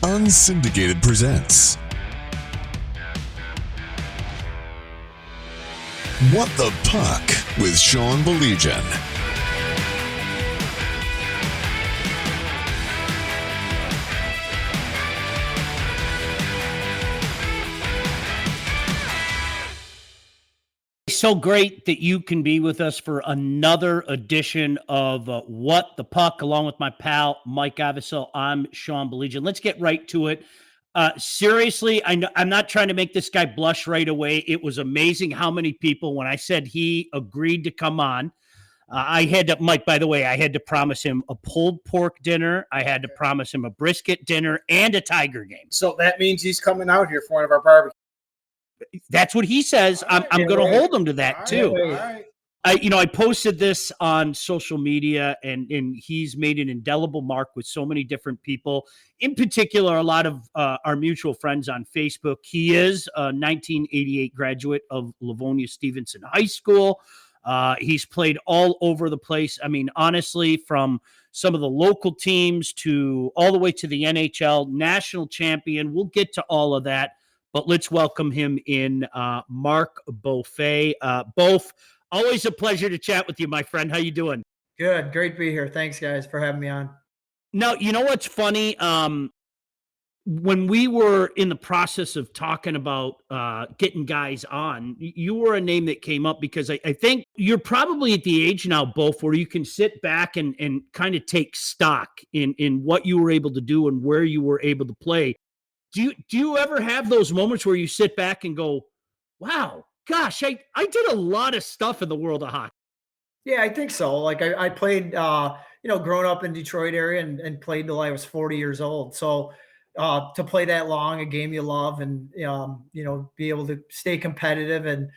Unsyndicated presents What the Puck with Sean Baligian. So great that you can be with us for another edition of What the Puck, along with my pal Mike Avison. I'm Sean Baligian. Let's get right to it. Seriously, I'm not trying to make this guy blush right away. It was amazing how many people, when I said he agreed to come on, I had to, Mike, by the way, I had to promise him a pulled pork dinner. I had to promise him a brisket dinner and a Tiger game. So that means he's coming out here for one of our barbecues. That's what he says. I'm going to hold him to that too. All right. I posted this on social media, and he's made an indelible mark with so many different people. In particular, a lot of our mutual friends on Facebook. He is a 1988 graduate of Livonia Stevenson High School. He's played all over the place. I mean, honestly, from some of the local teams to all the way to the NHL, national champion. We'll get to all of that. But let's welcome him in, Mark Beaufait. Both, always a pleasure to chat with you, my friend. How you doing? Good. Great to be here. Thanks, guys, for having me on. Now, you know what's funny? When we were in the process of talking about getting guys on, you were a name that came up because I think you're probably at the age now, both, where you can sit back and kind of take stock in what you were able to do and where you were able to play. Do you ever have those moments where you sit back and go, wow, gosh, I did a lot of stuff in the world of hockey? Yeah, I think so. Like I played, growing up in Detroit area and played till I was 40 years old. So to play that long, a game you love, and be able to stay competitive and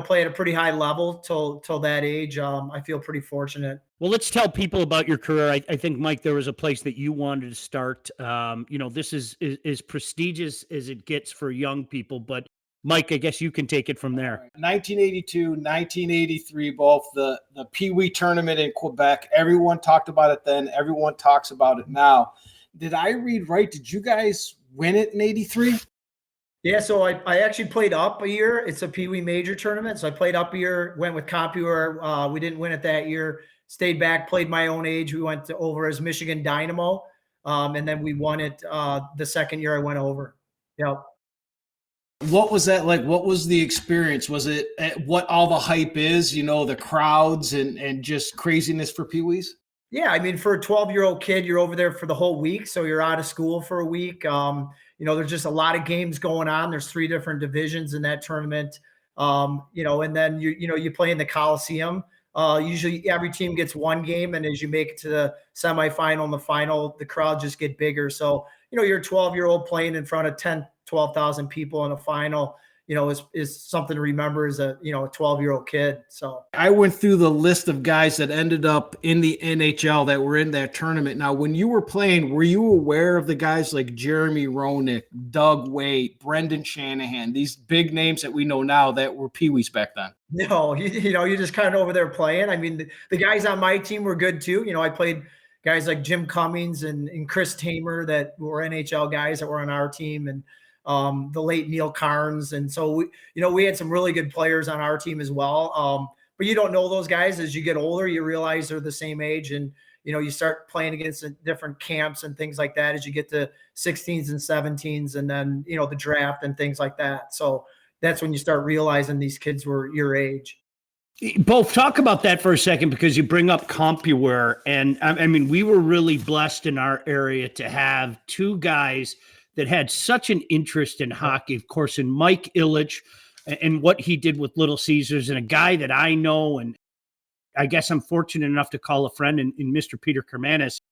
play at a pretty high level till that age, I feel pretty fortunate. Well, let's tell people about your career. I think, Mike, there was a place that you wanted to start. This is as prestigious as it gets for young people. But, Mike, I guess you can take it from there. 1982, 1983, both the Pee Wee tournament in Quebec. Everyone talked about it then. Everyone talks about it now. Did I read right? Did you guys win it in 83? Yeah, so I actually played up a year. It's a Pee Wee major tournament. So I played up a year, went with CompuWare. We didn't win it that year. Stayed back, played my own age. We went over as Michigan Dynamo, and then we won it the second year I went over. Yep. What was that like? What was the experience? Was it what all the hype is, the crowds and just craziness for Pee Wees? Yeah, I mean, for a 12-year-old kid, you're over there for the whole week. So you're out of school for a week. There's just a lot of games going on. There's 3 different divisions in that tournament. And then you play in the Coliseum. Usually every team gets one game, and as you make it to the semifinal and the final, the crowd just get bigger. So, you're a 12-year-old playing in front of 10, 12,000 people in a final, is something to remember as a 12-year-old kid. So I went through the list of guys that ended up in the NHL that were in that tournament. Now, when you were playing, were you aware of the guys like Jeremy Roenick, Doug Waite, Brendan Shanahan, these big names that we know now that were Pee Wees back then? No, you're just kind of over there playing. I mean, the guys on my team were good too. I played guys like Jim Cummings and Chris Tamer that were NHL guys that were on our team, and the late Neil Carnes. And so we had some really good players on our team as well. But you don't know those guys. As you get older, you realize they're the same age, and you start playing against different camps and things like that as you get to 16s and 17s, and then the draft and things like that. So that's when you start realizing these kids were your age. Both, talk about that for a second, because you bring up CompuWare, and I mean, we were really blessed in our area to have 2 guys that had such an interest in hockey, of course, in Mike Ilitch and what he did with Little Caesars, and a guy that I know, and I guess I'm fortunate enough to call a friend in Mr. Peter Kermanis.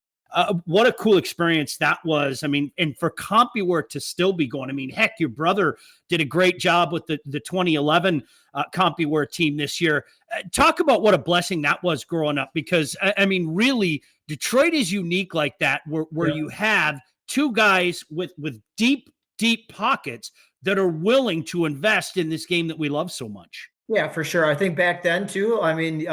What a cool experience that was. I mean, and for CompuWare to still be going, I mean, heck, your brother did a great job with the 2011 CompuWare team this year. Talk about what a blessing that was growing up, because, I mean, really, Detroit is unique like that, where you have 2 guys with deep pockets that are willing to invest in this game that we love so much. Yeah, for sure. I think back then too, I mean,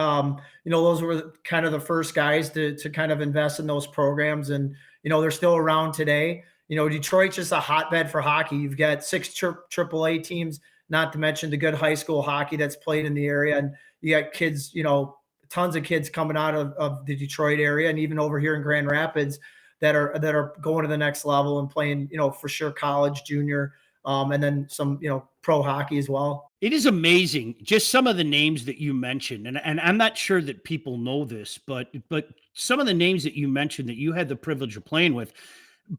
those were kind of the first guys to kind of invest in those programs, and, they're still around today. Detroit's just a hotbed for hockey. You've got 6 AAA teams, not to mention the good high school hockey that's played in the area. And you got kids, tons of kids coming out of the Detroit area and even over here in Grand Rapids that are going to the next level and playing, for sure college, junior, and then some, pro hockey as well. It is amazing, just some of the names that you mentioned, and I'm not sure that people know this, but some of the names that you mentioned that you had the privilege of playing with,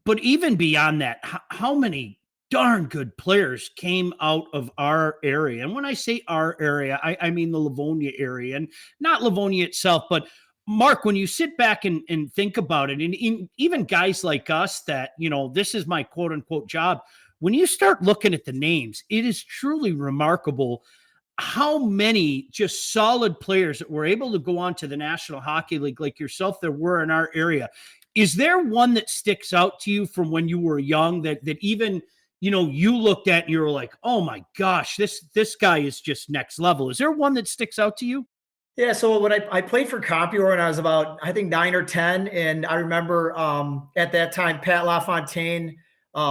but even beyond that, how many darn good players came out of our area. And when I say our area, I mean the Livonia area, and not Livonia itself, but Mark, when you sit back and think about it, and even guys like us that, this is my quote unquote job, when you start looking at the names, it is truly remarkable how many just solid players that were able to go on to the National Hockey League like yourself there were in our area. Is there one that sticks out to you from when you were young that even, you looked at and you were like, oh my gosh, this guy is just next level? Is there one that sticks out to you? Yeah, so when I played for Compior when I was about, I think 9 or 10, and I remember at that time Pat LaFontaine, he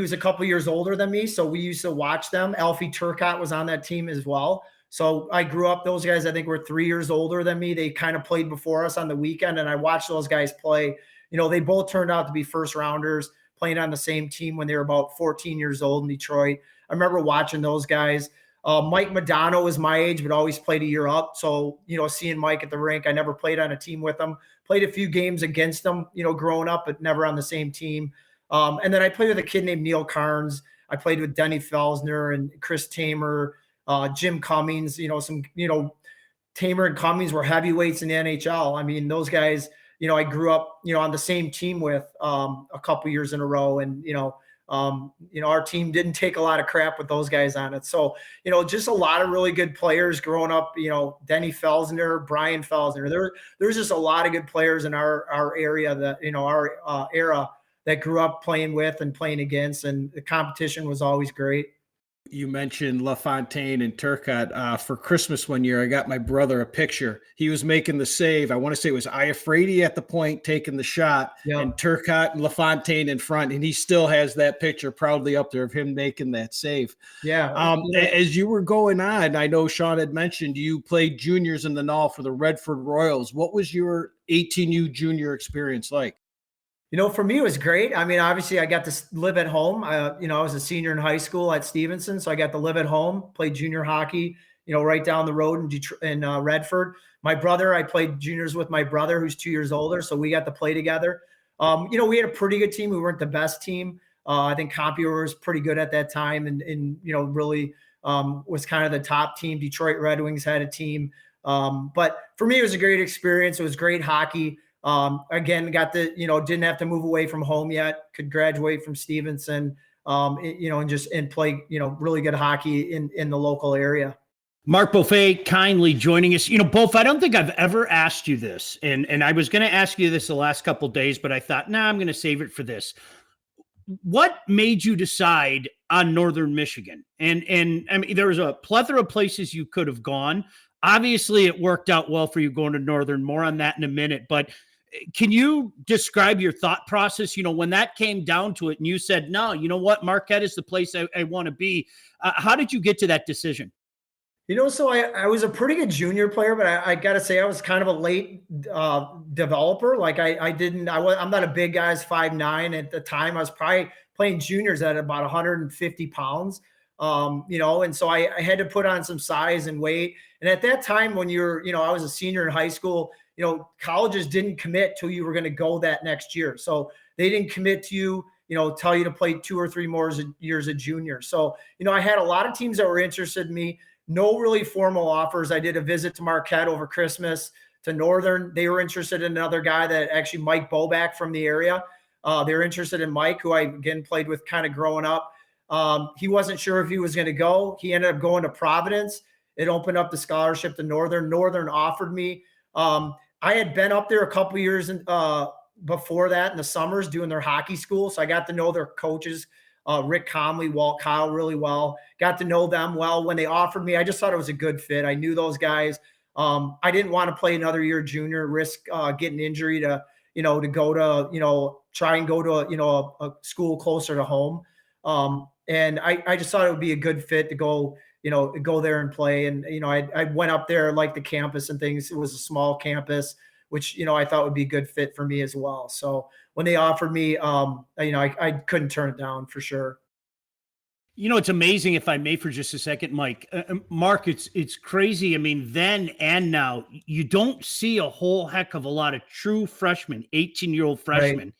was a couple years older than me, so we used to watch them. Alfie Turcotte was on that team as well. So I grew up, those guys I think were 3 years older than me. They kind of played before us on the weekend, and I watched those guys play. They both turned out to be first rounders, playing on the same team when they were about 14 years old in Detroit. I remember watching those guys. Mike Madonna was my age, but always played a year up. So, seeing Mike at the rink, I never played on a team with him, played a few games against him, growing up, but never on the same team. And then I played with a kid named Neil Carnes. I played with Denny Felsner and Chris Tamer, Jim Cummings, Tamer and Cummings were heavyweights in the NHL. I mean, those guys, I grew up, on the same team with a couple years in a row. And, our team didn't take a lot of crap with those guys on it. So, just a lot of really good players growing up, Denny Felsner, Brian Felsner. There's just a lot of good players in our area that, our era that grew up playing with and playing against, and the competition was always great. You mentioned LaFontaine and Turcotte. For Christmas one year, I got my brother a picture. He was making the save. I want to say it was Iafrate at the point taking the shot, yep, and Turcotte and LaFontaine in front, and he still has that picture proudly up there of him making that save. Yeah. As you were going on, I know Sean had mentioned you played juniors in the Null for the Redford Royals. What was your 18U junior experience like? For me, it was great. I mean, obviously, I got to live at home. I was a senior in high school at Stevenson, so I got to live at home, played junior hockey, right down the road in Detroit, in Redford. My brother, I played juniors with my brother, who's 2 years older, so we got to play together. We had a pretty good team. We weren't the best team. I think Compior was pretty good at that time, and really was kind of the top team. Detroit Red Wings had a team, but for me, it was a great experience. It was great hockey. Again, got the, didn't have to move away from home yet, could graduate from Stevenson, and play, really good hockey in the local area. Mark Beaufait kindly joining us. Both, I don't think I've ever asked you this, and I was going to ask you this the last couple of days, but I thought, I'm going to save it for this. What made you decide on Northern Michigan? And I mean, there was a plethora of places you could have gone. Obviously, it worked out well for you going to Northern. More on that in a minute, but can you describe your thought process, when that came down to it and you said, no, you know what, Marquette is the place I want to be. How did you get to that decision? So I was a pretty good junior player, but I got to say I was kind of a late developer. Like I'm not a big guy, I was 5'9". At the time, I was probably playing juniors at about 150 pounds, and so I had to put on some size and weight. And at that time when I was a senior in high school, colleges didn't commit till you were going to go that next year. So they didn't commit to you, tell you to play 2 or 3 more years of junior. So, I had a lot of teams that were interested in me, no really formal offers. I did a visit to Marquette over Christmas, to Northern. They were interested in another guy that actually Mike Boback from the area. They were interested in Mike, who I again played with kind of growing up. He wasn't sure if he was going to go. He ended up going to Providence. It opened up the scholarship to Northern. Northern offered me. I had been up there a couple years before that in the summers doing their hockey school. So I got to know their coaches, Rick Comley, Walt Kyle, really well. Got to know them well. When they offered me, I just thought it was a good fit. I knew those guys. I didn't want to play another year junior, risk getting injury to, to go to, try and go to a school closer to home. And I just thought it would be a good fit to go, go there and play. And, I went up there, like the campus and things. It was a small campus, which, I thought would be a good fit for me as well. So when they offered me, I couldn't turn it down for sure. It's amazing, if I may, for just a second, Mike. Mark, it's crazy. I mean, then and now, you don't see a whole heck of a lot of true freshmen, 18-year-old freshmen, Right.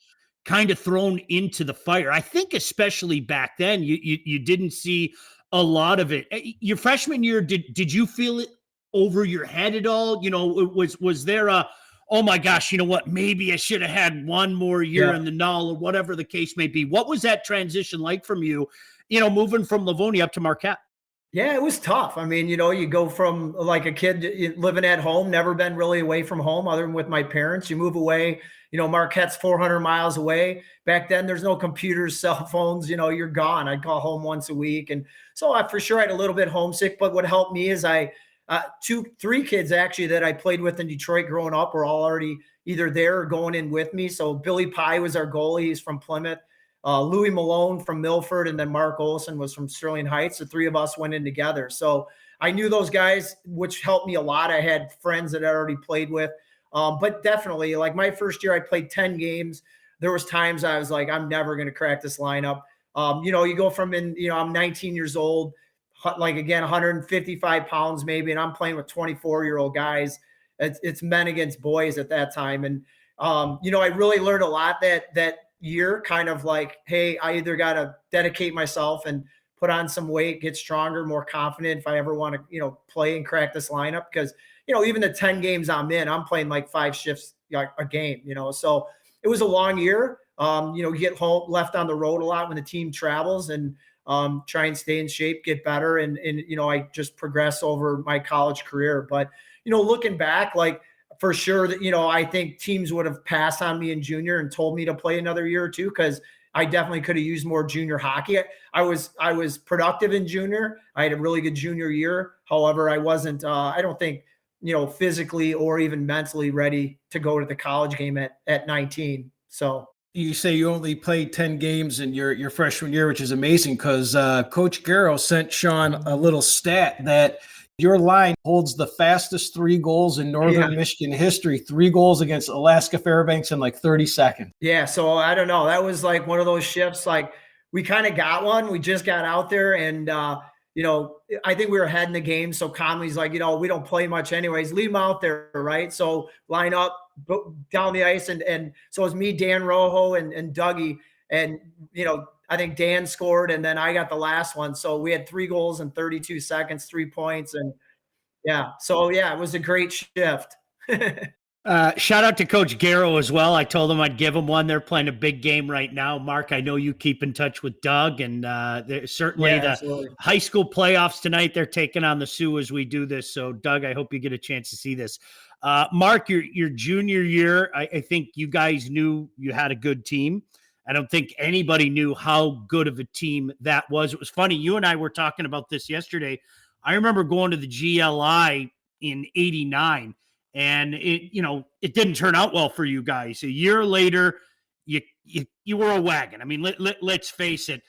kind of thrown into the fire. I think especially back then, you didn't see a lot of it. Your freshman year, did you feel it over your head at all? Was there a, oh my gosh, you know what? Maybe I should have had one more year in the null, or whatever the case may be. What was that transition like from you? Moving from Livonia up to Marquette? Yeah, it was tough. I mean, you go from like a kid living at home, never been really away from home other than with my parents. You move away, Marquette's 400 miles away. Back then, there's no computers, cell phones, you're gone. I'd call home once a week. And so I for sure had a little bit homesick, but what helped me is three kids actually that I played with in Detroit growing up were all already either there or going in with me. So Billy Pye was our goalie. He's from Plymouth. Louis Malone from Milford, and then Mark Olson was from Sterling Heights. The three of us went in together. So I knew those guys, which helped me a lot. I had friends that I already played with. But definitely, like my first year, I played 10 games. There was times I was like, I'm never going to crack this lineup. You go from I'm 19 years old, like again, 155 pounds maybe, and I'm playing with 24-year-old guys. It's men against boys at that time. And, I really learned a lot that year, kind of like, hey, I either got to dedicate myself and put on some weight, get stronger, more confident if I ever want to, play and crack this lineup. Because, even the 10 games I'm in, I'm playing like 5 shifts a game, so it was a long year. You get home, left on the road a lot when the team travels, and try and stay in shape, get better. And I just progressed over my college career. But, looking back, like, for sure that, I think teams would have passed on me in junior and told me to play another year or two, because I definitely could have used more junior hockey. I was productive in junior. I had a really good junior year. However, I wasn't, I don't think, physically or even mentally ready to go to the college game at 19. So you say you only played 10 games in your freshman year, which is amazing, because Coach Garrow sent Sean a little stat that your line holds the fastest 3 goals in Northern Michigan history, 3 goals against Alaska Fairbanks in like 30 seconds. Yeah. So I don't know. That was like one of those shifts. Like we kind of got one. We just got out there, and, I think we were ahead in the game. So Conley's like, we don't play much anyways. Leave them out there. Right. So line up down the ice. And so it was me, Dan Rojo, and Dougie. And, I think Dan scored, and then I got the last one. So we had 3 goals in 32 seconds, 3 points. And so it was a great shift. Shout out to Coach Garrow as well. I told him I'd give him one. They're playing a big game right now. Mark, I know you keep in touch with Doug, and certainly absolutely. High school playoffs tonight. They're taking on the Sioux as we do this. So Doug, I hope you get a chance to see this. Mark, your junior year, I think you guys knew you had a good team. I don't think anybody knew how good of a team that was. It was funny. You and I were talking about this yesterday. I remember going to the GLI in '89, and it didn't turn out well for you guys. A year later, you were a wagon. I mean, let's face it.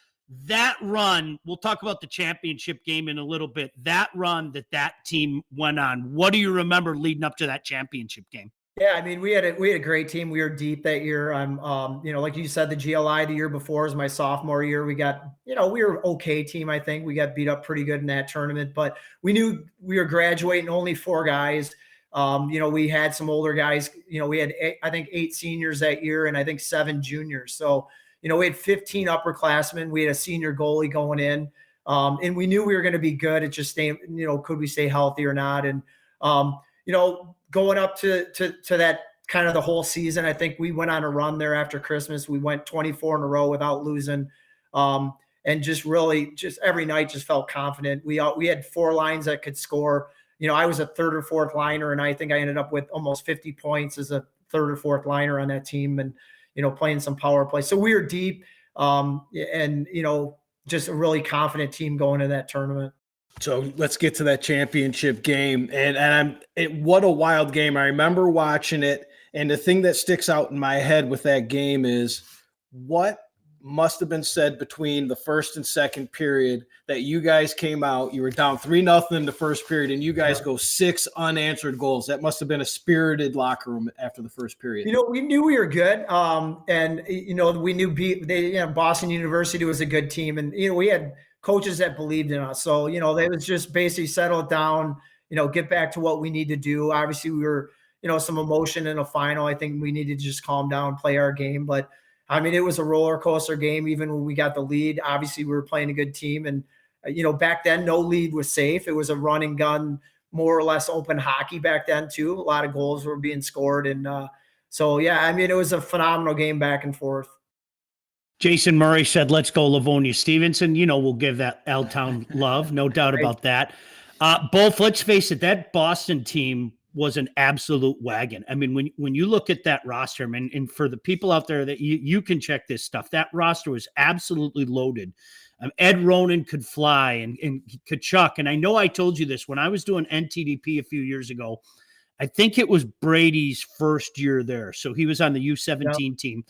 That run, we'll talk about the championship game in a little bit. That run that team went on. What do you remember leading up to that championship game? Yeah, I mean, we had a great team. We were deep that year. Like you said, the GLI the year before was my sophomore year. We got, we were an okay team. I think we got beat up pretty good in that tournament, but we knew we were graduating, only 4 guys. We had some older guys. We had I think 8 seniors that year, and I think 7 juniors. So, we had 15 upperclassmen. We had a senior goalie going in, and we knew we were going to be good. It just staying, could we stay healthy or not? And going up to that kind of the whole season, I think we went on a run there after Christmas. We went 24 in a row without losing. And just really just every night just felt confident. We had 4 lines that could score. I was a 3rd or 4th liner, and I think I ended up with almost 50 points as a 3rd or 4th liner on that team, and, playing some power play. So we were deep, and, just a really confident team going to that tournament. So let's get to that championship game. And what a wild game. I remember watching it, And the thing that sticks out in my head with that game is what must have been said between the first and second period that you guys came out, you were down 3-0 in the first period, and you guys go 6 unanswered goals. That must have been a spirited locker room after the first period. We knew we were good. And we knew Boston University was a good team, and, we had coaches that believed in us. So, they was just basically settle it down, get back to what we need to do. Obviously we were, some emotion in a final. I think we needed to just calm down, play our game. But I mean, it was a roller coaster game. Even when we got the lead, obviously we were playing a good team. And, back then, no lead was safe. It was a run and gun, more or less open hockey back then too. A lot of goals were being scored. And so, yeah, I mean, it was a phenomenal game back and forth. Jason Murray said, let's go Livonia Stevenson. We'll give that L-Town love. No doubt about that. Both, let's face it, that Boston team was an absolute wagon. I mean, when you look at that roster, and for the people out there that you can check this stuff, that roster was absolutely loaded. Ed Ronan could fly and Kachuk. And I know I told you this when I was doing NTDP a few years ago. I think it was Brady's first year there. So he was on the U17 team.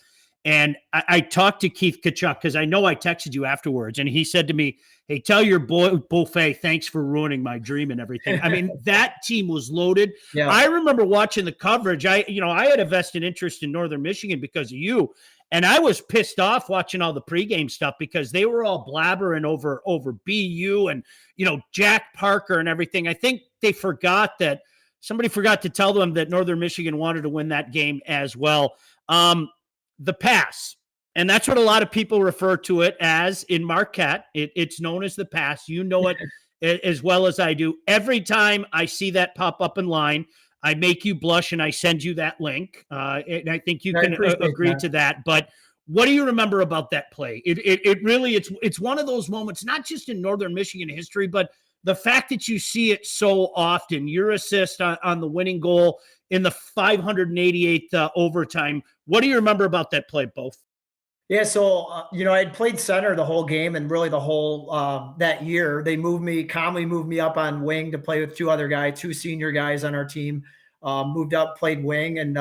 And I talked to Keith Kachuk because I know I texted you afterwards. And he said to me, hey, tell your boy Beaufait, thanks for ruining my dream and everything. I mean, that team was loaded. Yeah. I remember watching the coverage. I had a vested interest in Northern Michigan because of you. And I was pissed off watching all the pregame stuff because they were all blabbering over BU and, Jack Parker and everything. I think they forgot that somebody forgot to tell them that Northern Michigan wanted to win that game as well. The pass, and that's what a lot of people refer to it as in Marquette. It's known as the pass. You know it as well as I do. Every time I see that pop up in line, I make you blush and I send you that link. And I think you can agree to that. But what do you remember about that play? It really, it's one of those moments, not just in Northern Michigan history, but the fact that you see it so often, your assist on the winning goal in the 588th overtime. What do you remember about that play, both? Yeah, so, I had played center the whole game and really the whole that year. They calmly moved me up on wing to play with two senior guys on our team, moved up, played wing. And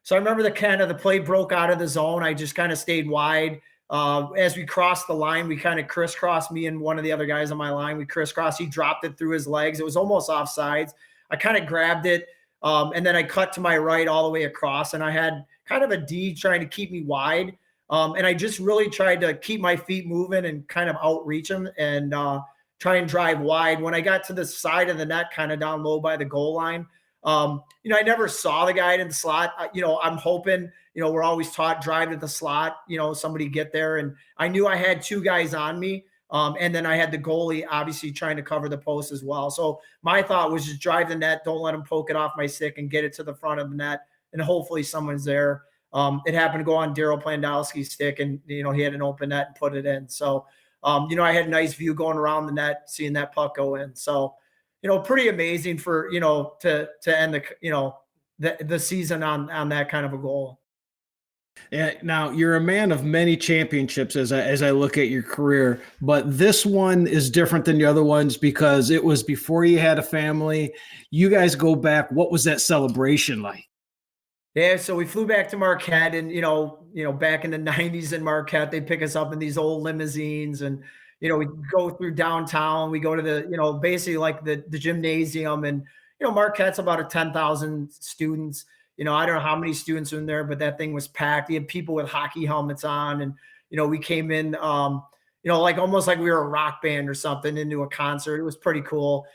so I remember the play broke out of the zone. I just kind of stayed wide. As we crossed the line, we kind of crisscrossed, me and one of the other guys on my line. We crisscrossed. He dropped it through his legs. It was almost offsides. I kind of grabbed it. And then I cut to my right all the way across, and I had kind of a D trying to keep me wide. And I just really tried to keep my feet moving and kind of outreach him and try and drive wide. When I got to the side of the net, kind of down low by the goal line, I never saw the guy in the slot. I'm hoping, we're always taught drive to the slot, somebody get there. And I knew I had two guys on me. And then I had the goalie obviously trying to cover the post as well. So my thought was just drive the net, don't let him poke it off my stick and get it to the front of the net. And hopefully someone's there. It happened to go on Daryl Plandowski's stick, and, he had an open net and put it in. So, I had a nice view going around the net, seeing that puck go in. So, pretty amazing for, to end the season on that kind of a goal. Yeah, now you're a man of many championships as I look at your career, but this one is different than the other ones because it was before you had a family. You guys go back. What was that celebration like? Yeah, so we flew back to Marquette, and back in the 90s in Marquette, they pick us up in these old limousines, and we go through downtown. We go to the basically like the gymnasium, and Marquette's about 10,000 students. I don't know how many students are in there, but that thing was packed. You had people with hockey helmets on, and we came in, like almost like we were a rock band or something into a concert. It was pretty cool.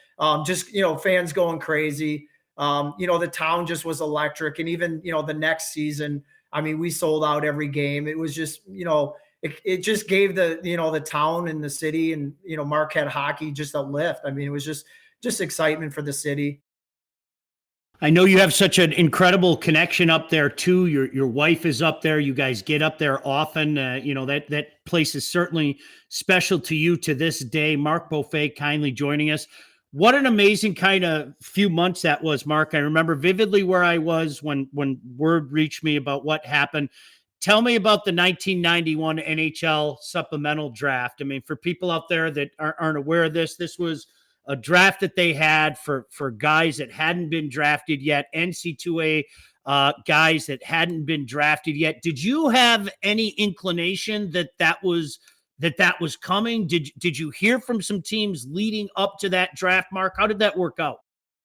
Just fans going crazy. The town just was electric. And even, the next season, I mean, we sold out every game. It was just, it just gave the town and the city and, Marquette hockey just a lift. I mean, it was just excitement for the city. I know you have such an incredible connection up there too. Your wife is up there. You guys get up there often. That place is certainly special to you to this day. Mark Beaufait kindly joining us. What an amazing kind of few months that was, Mark. I remember vividly where I was when word reached me about what happened. Tell me about the 1991 NHL supplemental draft. I mean, for people out there that aren't aware of this, this was a draft that they had for guys that hadn't been drafted yet, NC2A guys that hadn't been drafted yet. Did you have any inclination that was coming? Did you hear from some teams leading up to that draft, Mark? How did that work out?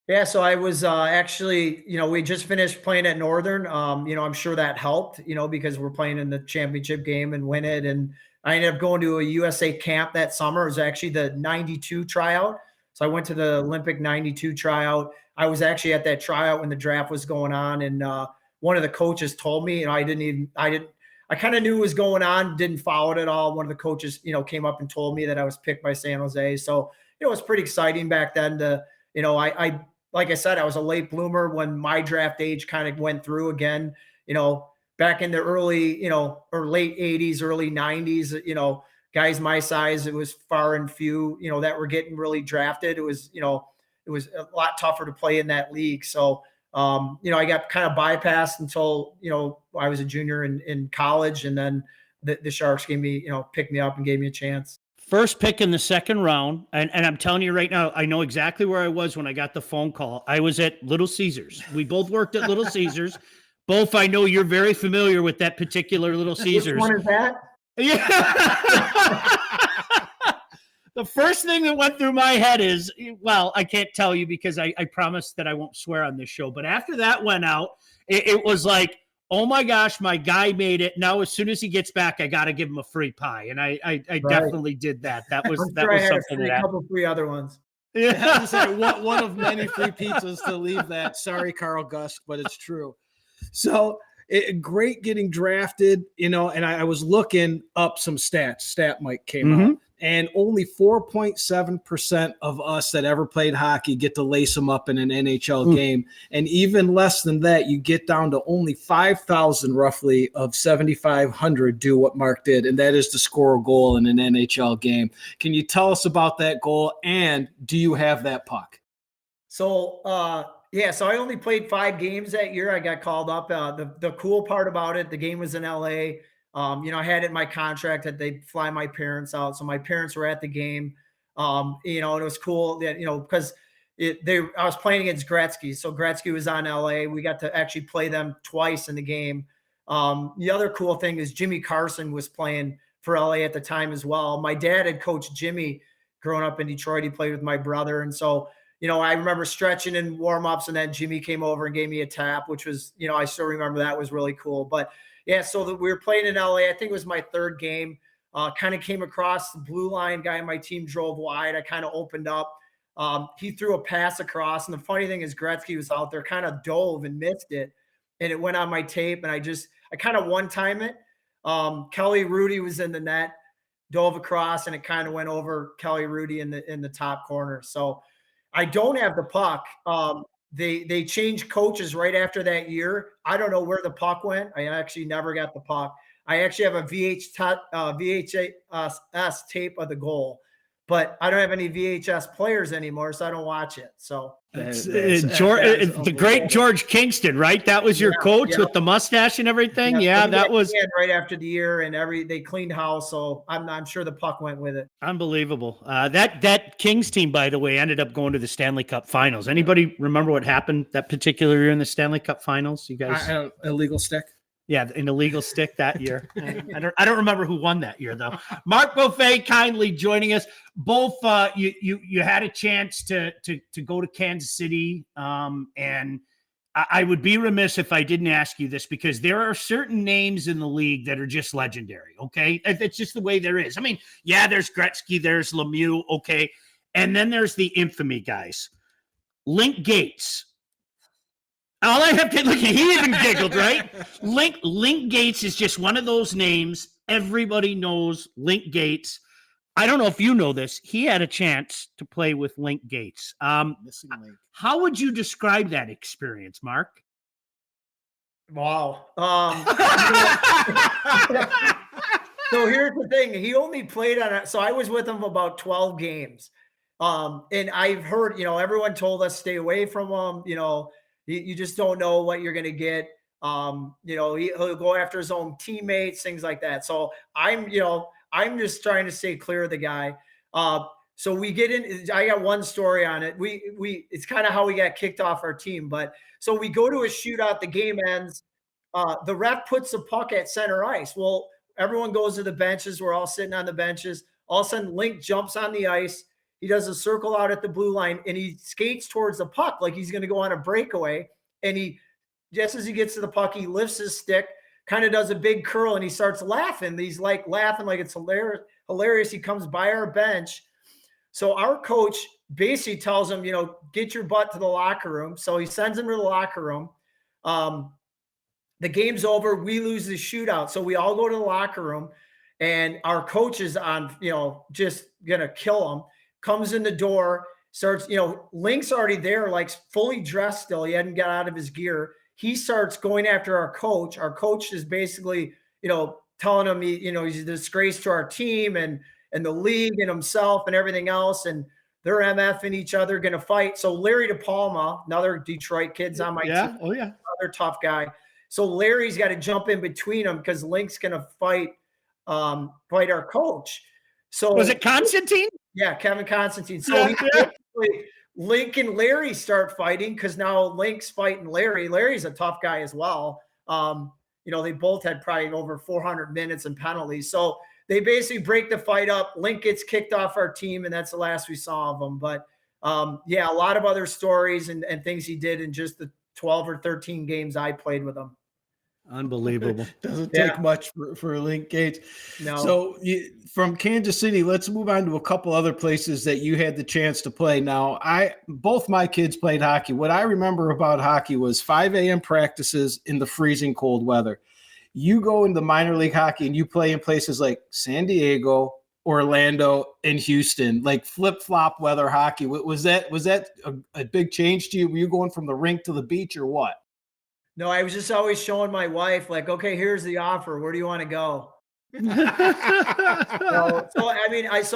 Yeah, so I was actually, we just finished playing at Northern. I'm sure that helped, because we're playing in the championship game and win it. And I ended up going to a USA camp that summer. It was actually the 92 tryout. So I went to the Olympic 92 tryout. I was actually at that tryout when the draft was going on. And one of the coaches told me, I kind of knew what was going on, didn't follow it at all. One of the coaches, came up and told me that I was picked by San Jose. So, it was pretty exciting back then to, I like I said, I was a late bloomer when my draft age kind of went through again, back in the early, or late 80s, early 90s, guys my size, it was far and few, that were getting really drafted. It was a lot tougher to play in that league. So, I got kind of bypassed until, I was a junior in college, and then the Sharks picked me up and gave me a chance. First pick in the second round. And I'm telling you right now, I know exactly where I was when I got the phone call. I was at Little Caesars. We both worked at Little Caesars. Both, I know you're very familiar with that particular Little Caesars. Which one is that? Yeah. The first thing that went through my head is, well, I can't tell you because I promised that I won't swear on this show. But after that went out, it was like, oh my gosh, my guy made it. Now, as soon as he gets back, I got to give him a free pie. And I right. Definitely did that. That was something a couple free other ones. Yeah. One of many free pizzas to leave that. Sorry, Carl Gusk, but it's true. So great getting drafted, and I was looking up some stats. Stat Mike came out, and only 4.7% of us that ever played hockey get to lace them up in an NHL game. And even less than that, you get down to only 5,000 roughly of 7,500 do what Mark did, and that is to score a goal in an NHL game. Can you tell us about that goal, and do you have that puck? So, so I only played 5 games that year. I got called up. The cool part about it, the game was in LA. I had it in my contract that they'd fly my parents out. So my parents were at the game. And it was cool that, because I was playing against Gretzky. So Gretzky was on LA. We got to actually play them twice in the game. The other cool thing is Jimmy Carson was playing for LA at the time as well. My dad had coached Jimmy growing up in Detroit. He played with my brother. And so, I remember stretching in warm-ups, and then Jimmy came over and gave me a tap, which was, I still remember that was really cool. But yeah, so we were playing in LA. I think it was my 3rd game. Kind of came across the blue line. Guy on my team drove wide. I kind of opened up. He threw a pass across. And the funny thing is Gretzky was out there, kind of dove and missed it. And it went on my tape. And I kind of one-time it. Kelly Rudy was in the net, dove across, and it kind of went over Kelly Rudy in the top corner. So I don't have the puck. They changed coaches right after that year. I don't know where the puck went. I actually never got the puck. I actually have a VHS tape of the goal, but I don't have any VHS players anymore, so I don't watch it. So the great George Kingston, right? That was your coach with the mustache and everything. Yeah, that was right after the year, and they cleaned house. So I'm sure the puck went with it. Unbelievable. That Kings team, by the way, ended up going to the Stanley Cup Finals. Anybody remember what happened that particular year in the Stanley Cup Finals? You guys, illegal stick. Yeah, an illegal stick that year. I don't remember who won that year though. Mark Beaufait kindly joining us. Both you had a chance to go to Kansas City, and I would be remiss if I didn't ask you this, because there are certain names in the league that are just legendary. Okay, it's just the way there is. I mean, yeah, there's Gretzky, there's Lemieux, okay, and then there's the infamy guys. Link Gates. All I have to look at, he even giggled, right? Link Gates is just one of those names. Everybody knows Link Gates. I don't know if you know this. He had a chance to play with Link Gates. Missing link. How would you describe that experience, Mark? Wow. So here's the thing. He only played on it. So I was with him about 12 games. And I've heard, everyone told us stay away from him, you just don't know what you're going to get. He'll go after his own teammates, things like that. So I'm just trying to stay clear of the guy. So we get in. I got one story on it. It's kind of how we got kicked off our team. But so we go to a shootout. The game ends. The ref puts the puck at center ice. Well, everyone goes to the benches. We're all sitting on the benches. All of a sudden, Link jumps on the ice. He does a circle out at the blue line, and he skates towards the puck like he's going to go on a breakaway. And just as he gets to the puck, he lifts his stick, kind of does a big curl, and he starts laughing. He's like laughing like it's hilarious. He comes by our bench. So our coach basically tells him, get your butt to the locker room. So he sends him to the locker room. The game's over. We lose the shootout. So we all go to the locker room, and our coach is on, just going to kill him. Comes in the door, starts, Link's already there, like fully dressed still. He hadn't got out of his gear. He starts going after our coach. Our coach is basically, telling him, he's a disgrace to our team and the league and himself and everything else. And they're MFing each other, going to fight. So Larry DePalma, another Detroit kid's on my team. Oh, yeah. Another tough guy. So Larry's got to jump in between them because Link's going to fight our coach. So was it Constantine? Yeah, Kevin Constantine. So Link and Larry start fighting because now Link's fighting Larry. Larry's a tough guy as well. They both had probably over 400 minutes and penalties. So they basically break the fight up. Link gets kicked off our team, and that's the last we saw of him. But, a lot of other stories and things he did in just the 12 or 13 games I played with him. Unbelievable. Doesn't take much for Link Gates. No. So from Kansas City, let's move on to a couple other places that you had the chance to play. Now, both my kids played hockey. What I remember about hockey was 5 a.m. practices in the freezing cold weather. You go into minor league hockey and you play in places like San Diego, Orlando, and Houston, like flip-flop weather hockey. Was that a big change to you? Were you going from the rink to the beach or what? No, I was just always showing my wife, like, okay, here's the offer. Where do you want to go? So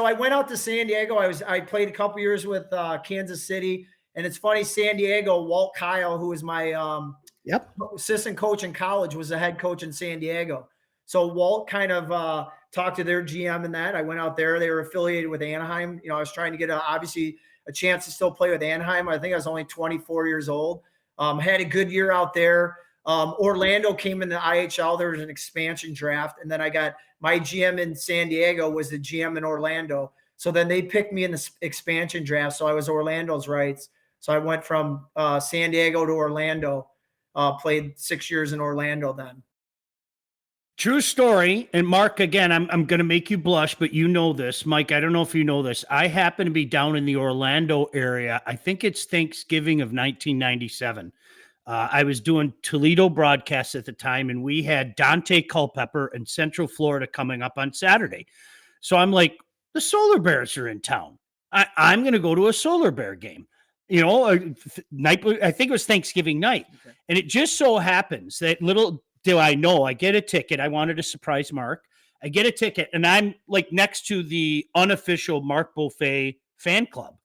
I went out to San Diego. I played a couple years with Kansas City, and it's funny. San Diego, Walt Kyle, who was my assistant coach in college, was the head coach in San Diego. So Walt kind of talked to their GM and that. I went out there. They were affiliated with Anaheim. I was trying to get obviously a chance to still play with Anaheim. I think I was only 24 years old. Had a good year out there. Orlando came in the IHL. There was an expansion draft. And then I got my GM in San Diego was the GM in Orlando. So then they picked me in the expansion draft. So I was Orlando's rights. So I went from San Diego to Orlando, played 6 years in Orlando then. True story. And Mark, again, I'm going to make you blush, but you know this. Mike, I don't know if you know this. I happen to be down in the Orlando area. I think it's Thanksgiving of 1997. I was doing Toledo broadcasts at the time, and we had Dante Culpepper and Central Florida coming up on Saturday. So I'm like, the Solar Bears are in town. I'm going to go to a Solar Bear game. Night. I think it was Thanksgiving night. Okay. And it just so happens that little do I know, I get a ticket. I wanted to surprise Mark. I get a ticket, and I'm like next to the unofficial Mark Beaufait fan club.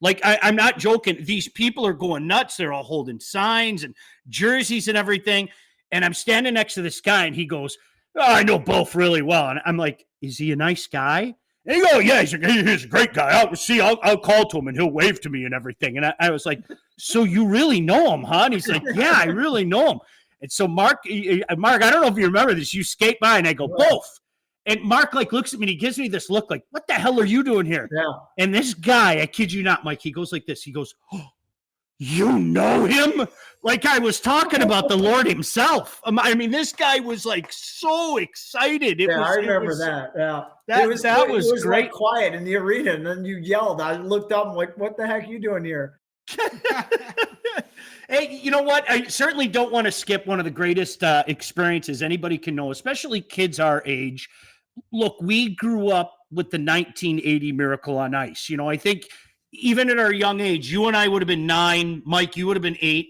Like, I'm not joking. These people are going nuts. They're all holding signs and jerseys and everything. And I'm standing next to this guy, and he goes, I know Beauf really well. And I'm like, is he a nice guy? And he goes, yeah, he's a great guy. I'll call to him, and he'll wave to me and everything. And I was like, so you really know him, huh? And he's like, yeah, I really know him. And so Mark, I don't know if you remember this. You skate by, and I go, Beauf. And Mark looks at me and he gives me this look like, what the hell are you doing here? Yeah. And this guy, I kid you not, Mike, he goes like this. He goes, oh, you know him? Like I was talking about the Lord himself. I mean, this guy was like so excited. I remember that. Yeah. That was great. Like quiet in the arena, and then you yelled. I looked up, I'm like, what the heck are you doing here? Hey, you know what? I certainly don't want to skip one of the greatest experiences anybody can know, especially kids our age. Look, we grew up with the 1980 Miracle on Ice. I think even at our young age, you and I would have been 9. Mike, you would have been 8.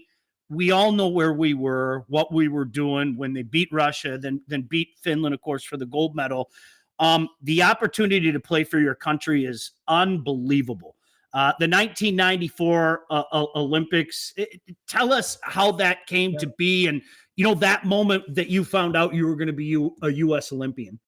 We all know where we were, what we were doing when they beat Russia, then beat Finland, of course, for the gold medal. The opportunity to play for your country is unbelievable. The 1994 Olympics, tell us how that came to be, and that moment that you found out you were going to be a U.S. Olympian.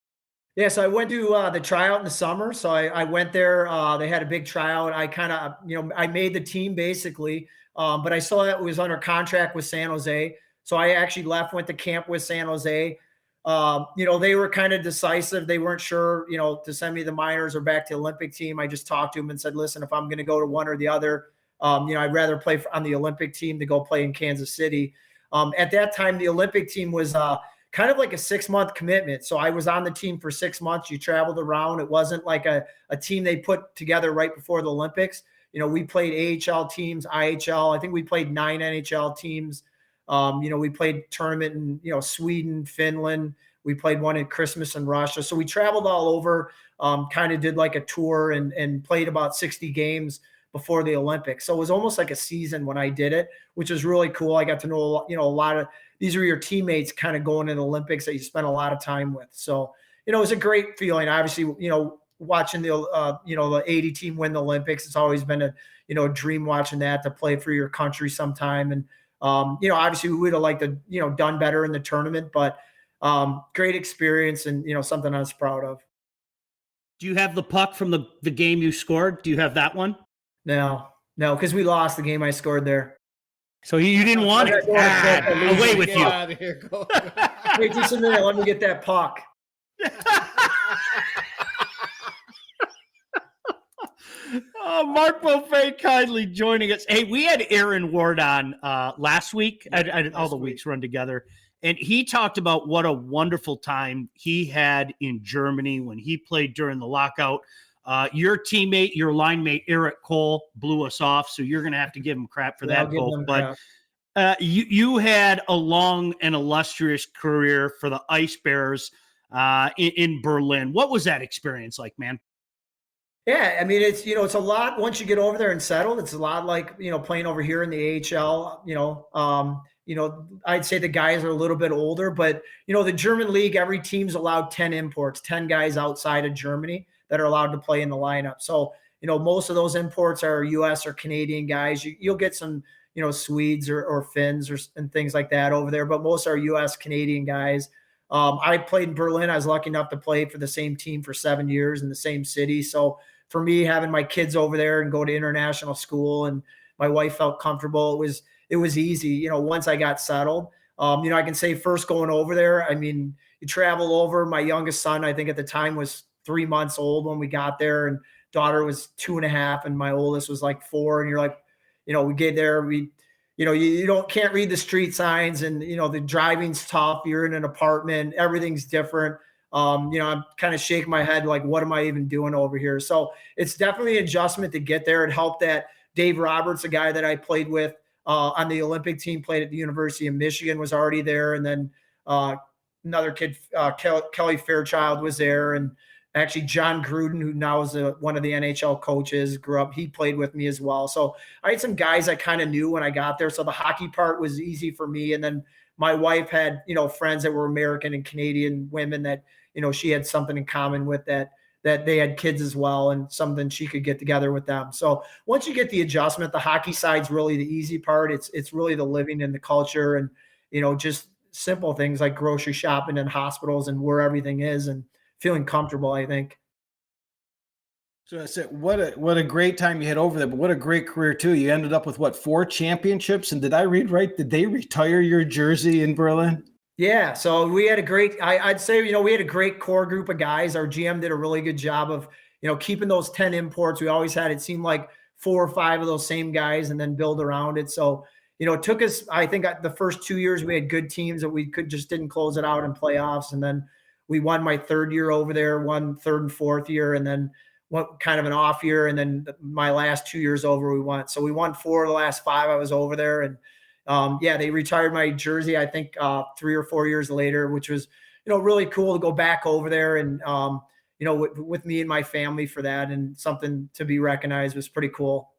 Yeah, so I went to the tryout in the summer. So I went there. They had a big tryout. I kind of, I made the team basically, but I saw that it was under contract with San Jose. So I actually left, went to camp with San Jose. They were kind of decisive. They weren't sure, to send me the minors or back to the Olympic team. I just talked to them and said, listen, if I'm going to go to one or the other, I'd rather play on the Olympic team to go play in Kansas City. At that time, the Olympic team was kind of like a 6-month commitment. So I was on the team for 6 months. You traveled around. It wasn't like a team they put together right before the Olympics. We played AHL teams, IHL. I think we played 9 NHL teams. We played tournament in, Sweden, Finland. We played one at Christmas in Russia. So we traveled all over, kind of did like a tour and played about 60 games before the Olympics. So it was almost like a season when I did it, which was really cool. I got to know, a lot of, these are your teammates kind of going to the Olympics that you spend a lot of time with. So, it was a great feeling. Obviously, watching the 80 team win the Olympics, it's always been a dream watching that, to play for your country sometime. And, obviously we would have liked to, done better in the tournament, but great experience and, something I was proud of. Do you have the puck from the game you scored? Do you have that one? No, because we lost the game I scored there. So you didn't want it. Away with you. Out of here. Go. Wait just a minute. Let me get that puck. Mark Beaufait kindly joining us. Hey, we had Aaron Ward on last week. All the weeks run together. And he talked about what a wonderful time he had in Germany when he played during the lockout. Your teammate, your line mate, Eric Cole, blew us off, so you're going to have to give him crap for that, Cole. But you had a long and illustrious career for the Ice Bears in Berlin. What was that experience like, man? Yeah, I mean, it's it's a lot once you get over there and settled. It's a lot like playing over here in the AHL. I'd say the guys are a little bit older, but the German league, every team's allowed 10 imports, 10 guys outside of Germany that are allowed to play in the lineup. So, most of those imports are US or Canadian guys. You'll get some, Swedes or Finns and things like that over there, but most are US Canadian guys. I played in Berlin. I was lucky enough to play for the same team for 7 years in the same city. So for me, having my kids over there and go to international school, and my wife felt comfortable, it was easy, once I got settled. I can say first going over there, I mean, you travel over. My youngest son, I think at the time, was 3 months old when we got there, and daughter was 2.5, and my oldest was like 4. And you're like, we get there, you can't read the street signs, and the driving's tough. You're in an apartment, everything's different. I'm kind of shaking my head like, what am I even doing over here? So it's definitely an adjustment to get there. It helped that Dave Roberts, a guy that I played with on the Olympic team, played at the University of Michigan, was already there, and then another kid, Kelly Fairchild, was there, and actually John Gruden, who now is one of the NHL coaches, grew up. He played with me as well. So I had some guys I kind of knew when I got there. So the hockey part was easy for me. And then my wife had, friends that were American and Canadian women that, she had something in common with, that they had kids as well, and something she could get together with them. So once you get the adjustment, the hockey side's really the easy part. It's really the living in the culture, and, just simple things like grocery shopping and hospitals and where everything is, and feeling comfortable, I think. So I said, what a great time you had over there, but what a great career too. You ended up with 4 championships, and did I read right? Did they retire your jersey in Berlin? Yeah, so we had a great, I'd say, we had a great core group of guys. Our GM did a really good job of, keeping those 10 imports. We always had, it seemed like 4 or 5 of those same guys, and then build around it. So, it took us, I think the first 2 years we had good teams that we didn't close it out in playoffs. And then we won my 3rd year over there, won 3rd and 4th year, and then kind of an off year. And then my last 2 years over, we won. So we won 4 of the last 5 I was over there. And they retired my jersey, I think 3 or 4 years later, which was, really cool to go back over there and, with me and my family for that, and something to be recognized was pretty cool.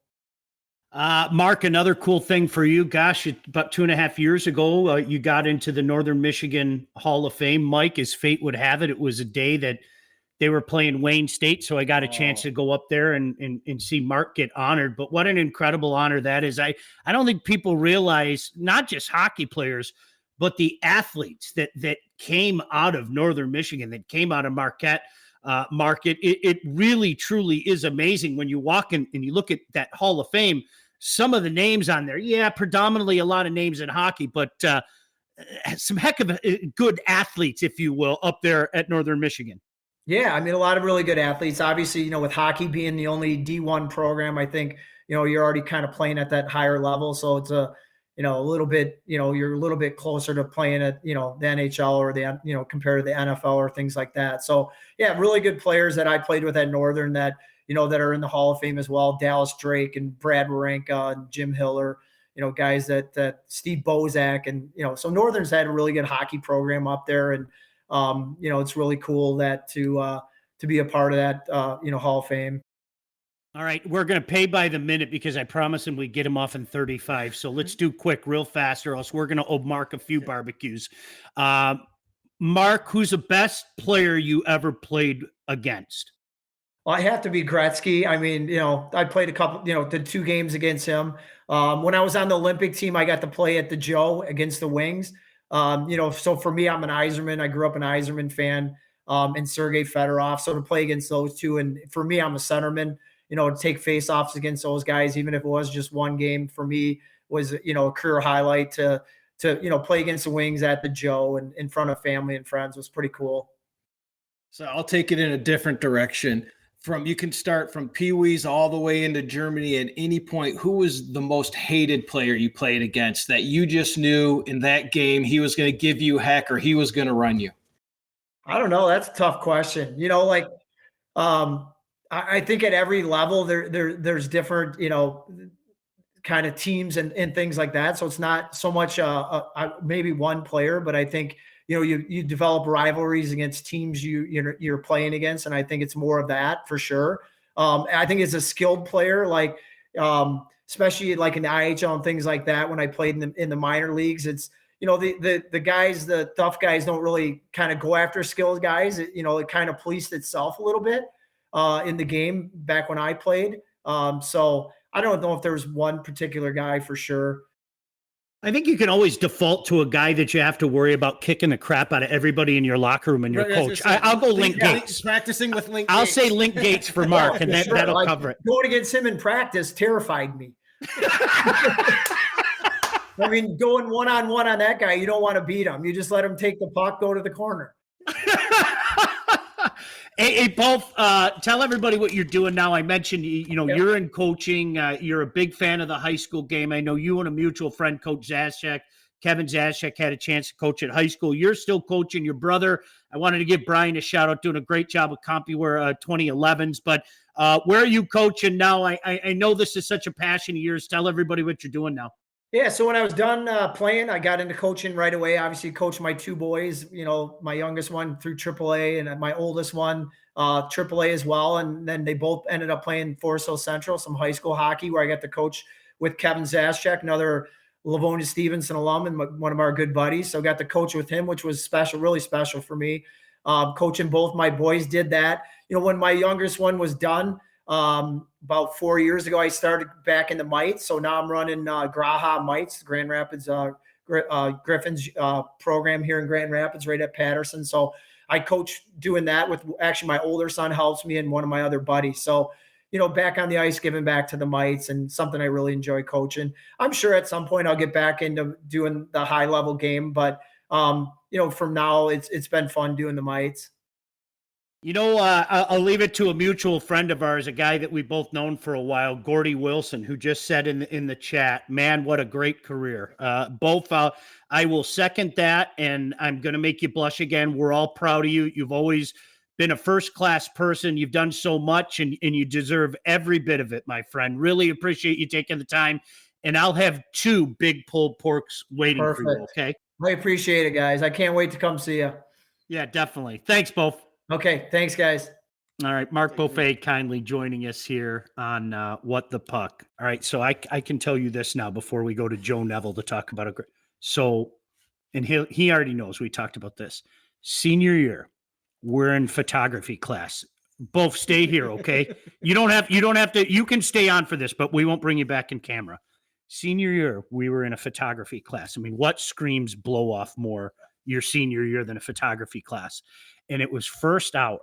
Mark, another cool thing for you, gosh, about 2.5 years ago, you got into the Northern Michigan Hall of Fame. Mike, as fate would have it, it was a day that they were playing Wayne State, so I got a chance to go up there and see Mark get honored. But what an incredible honor that is. I don't think people realize, not just hockey players, but the athletes that came out of Northern Michigan, that came out of Marquette market, it really, truly is amazing when you walk in and you look at that Hall of Fame, some of the names on there. Yeah, predominantly a lot of names in hockey, but some heck of good athletes, if you will, up there at Northern Michigan. Yeah, I mean, a lot of really good athletes. Obviously, with hockey being the only D1 program, I think, you're already kind of playing at that higher level. So it's a little bit, you're a little bit closer to playing at, the NHL or the, compared to the NFL or things like that. So yeah, really good players that I played with at Northern that, that are in the Hall of Fame as well. Dallas Drake and Brad Warenka and Jim Hiller, guys that Steve Bozak and, so Northern's had a really good hockey program up there. And, it's really cool that to be a part of that, Hall of Fame. All right, we're going to pay by the minute because I promised him we'd get him off in 35. So let's do quick, real fast, or else we're going to owe Mark a few barbecues. Mark, who's the best player you ever played against? Well, I have to be Gretzky. I mean, I played a couple, did 2 games against him. When I was on the Olympic team, I got to play at the Joe against the Wings. So for me, I'm an Yzerman. I grew up an Yzerman fan, and Sergei Fedorov. So to play against those two, and for me, I'm a centerman. To take face-offs against those guys, even if it was just one game, for me was, a career highlight to play against the Wings at the Joe and in front of family and friends was pretty cool. So I'll take it in a different direction. You can start from Pee-wees all the way into Germany at any point. Who was the most hated player you played against that you just knew in that game he was going to give you heck or he was going to run you? I don't know. That's a tough question. I think at every level there's different, kind of teams and things like that. So it's not so much maybe one player, but I think, you develop rivalries against teams you're playing against. And I think it's more of that for sure. I think as a skilled player, like especially like in the IHL and things like that, when I played in the minor leagues, it's, the guys, the tough guys don't really kind of go after skilled guys. It kind of policed itself a little bit in the game back when I played. So I don't know if there's one particular guy for sure. I think you can always default to a guy that you have to worry about kicking the crap out of everybody in your locker room and your coach. I'll go Link Gates. Practicing with Link I'll Gates. say Link Gates for Mark, and that'll cover it. Going against him in practice terrified me. I mean, going one-on-one on that guy, you don't want to beat him. You just let him take the puck, go to the corner. Hey, both, tell everybody what you're doing now. I mentioned, you're in coaching. You're a big fan of the high school game. I know you and a mutual friend, Coach Zaschek, Kevin Zaschek, had a chance to coach at high school. You're still coaching your brother. I wanted to give Brian a shout out, doing a great job with CompuWare 2011s. But where are you coaching now? I know this is such a passion of yours. Tell everybody what you're doing now. Yeah, so when I was done playing, I got into coaching right away. Obviously, coached my 2 boys, my youngest one through AAA and my oldest one AAA as well. And then they both ended up playing Forest Hill Central, some high school hockey, where I got to coach with Kevin Zaschek, another Livonia Stevenson alum and one of our good buddies. So I got to coach with him, which was special, really special for me. Coaching both my boys, did that. When my youngest one was done, about 4 years ago, I started back in the Mites. So now I'm running Graha Mites, Grand Rapids Griffins program here in Grand Rapids, right at Patterson. So I coach doing that with actually my older son helps me and one of my other buddies. So, back on the ice, giving back to the Mites and something I really enjoy coaching. I'm sure at some point I'll get back into doing the high level game, but from now it's been fun doing the Mites. I'll leave it to a mutual friend of ours, a guy that we've both known for a while, Gordy Wilson, who just said in the chat, man, what a great career. I will second that, and I'm going to make you blush again. We're all proud of you. You've always been a first-class person. You've done so much, and you deserve every bit of it, my friend. Really appreciate you taking the time, and I'll have 2 big pulled porks waiting for you, okay? I appreciate it, guys. I can't wait to come see you. Yeah, definitely. Thanks, both. Okay, thanks, guys. All right, Mark Beaufait kindly joining us here on What the Puck. All right, so I can tell you this now before we go to Joe Neville to talk about it. So, and he already knows we talked about this. Senior year, we're in photography class. Both stay here, okay? You don't have to. You can stay on for this, but we won't bring you back in camera. Senior year, we were in a photography class. I mean, what screams blow off more your senior year than a photography class? And it was first hour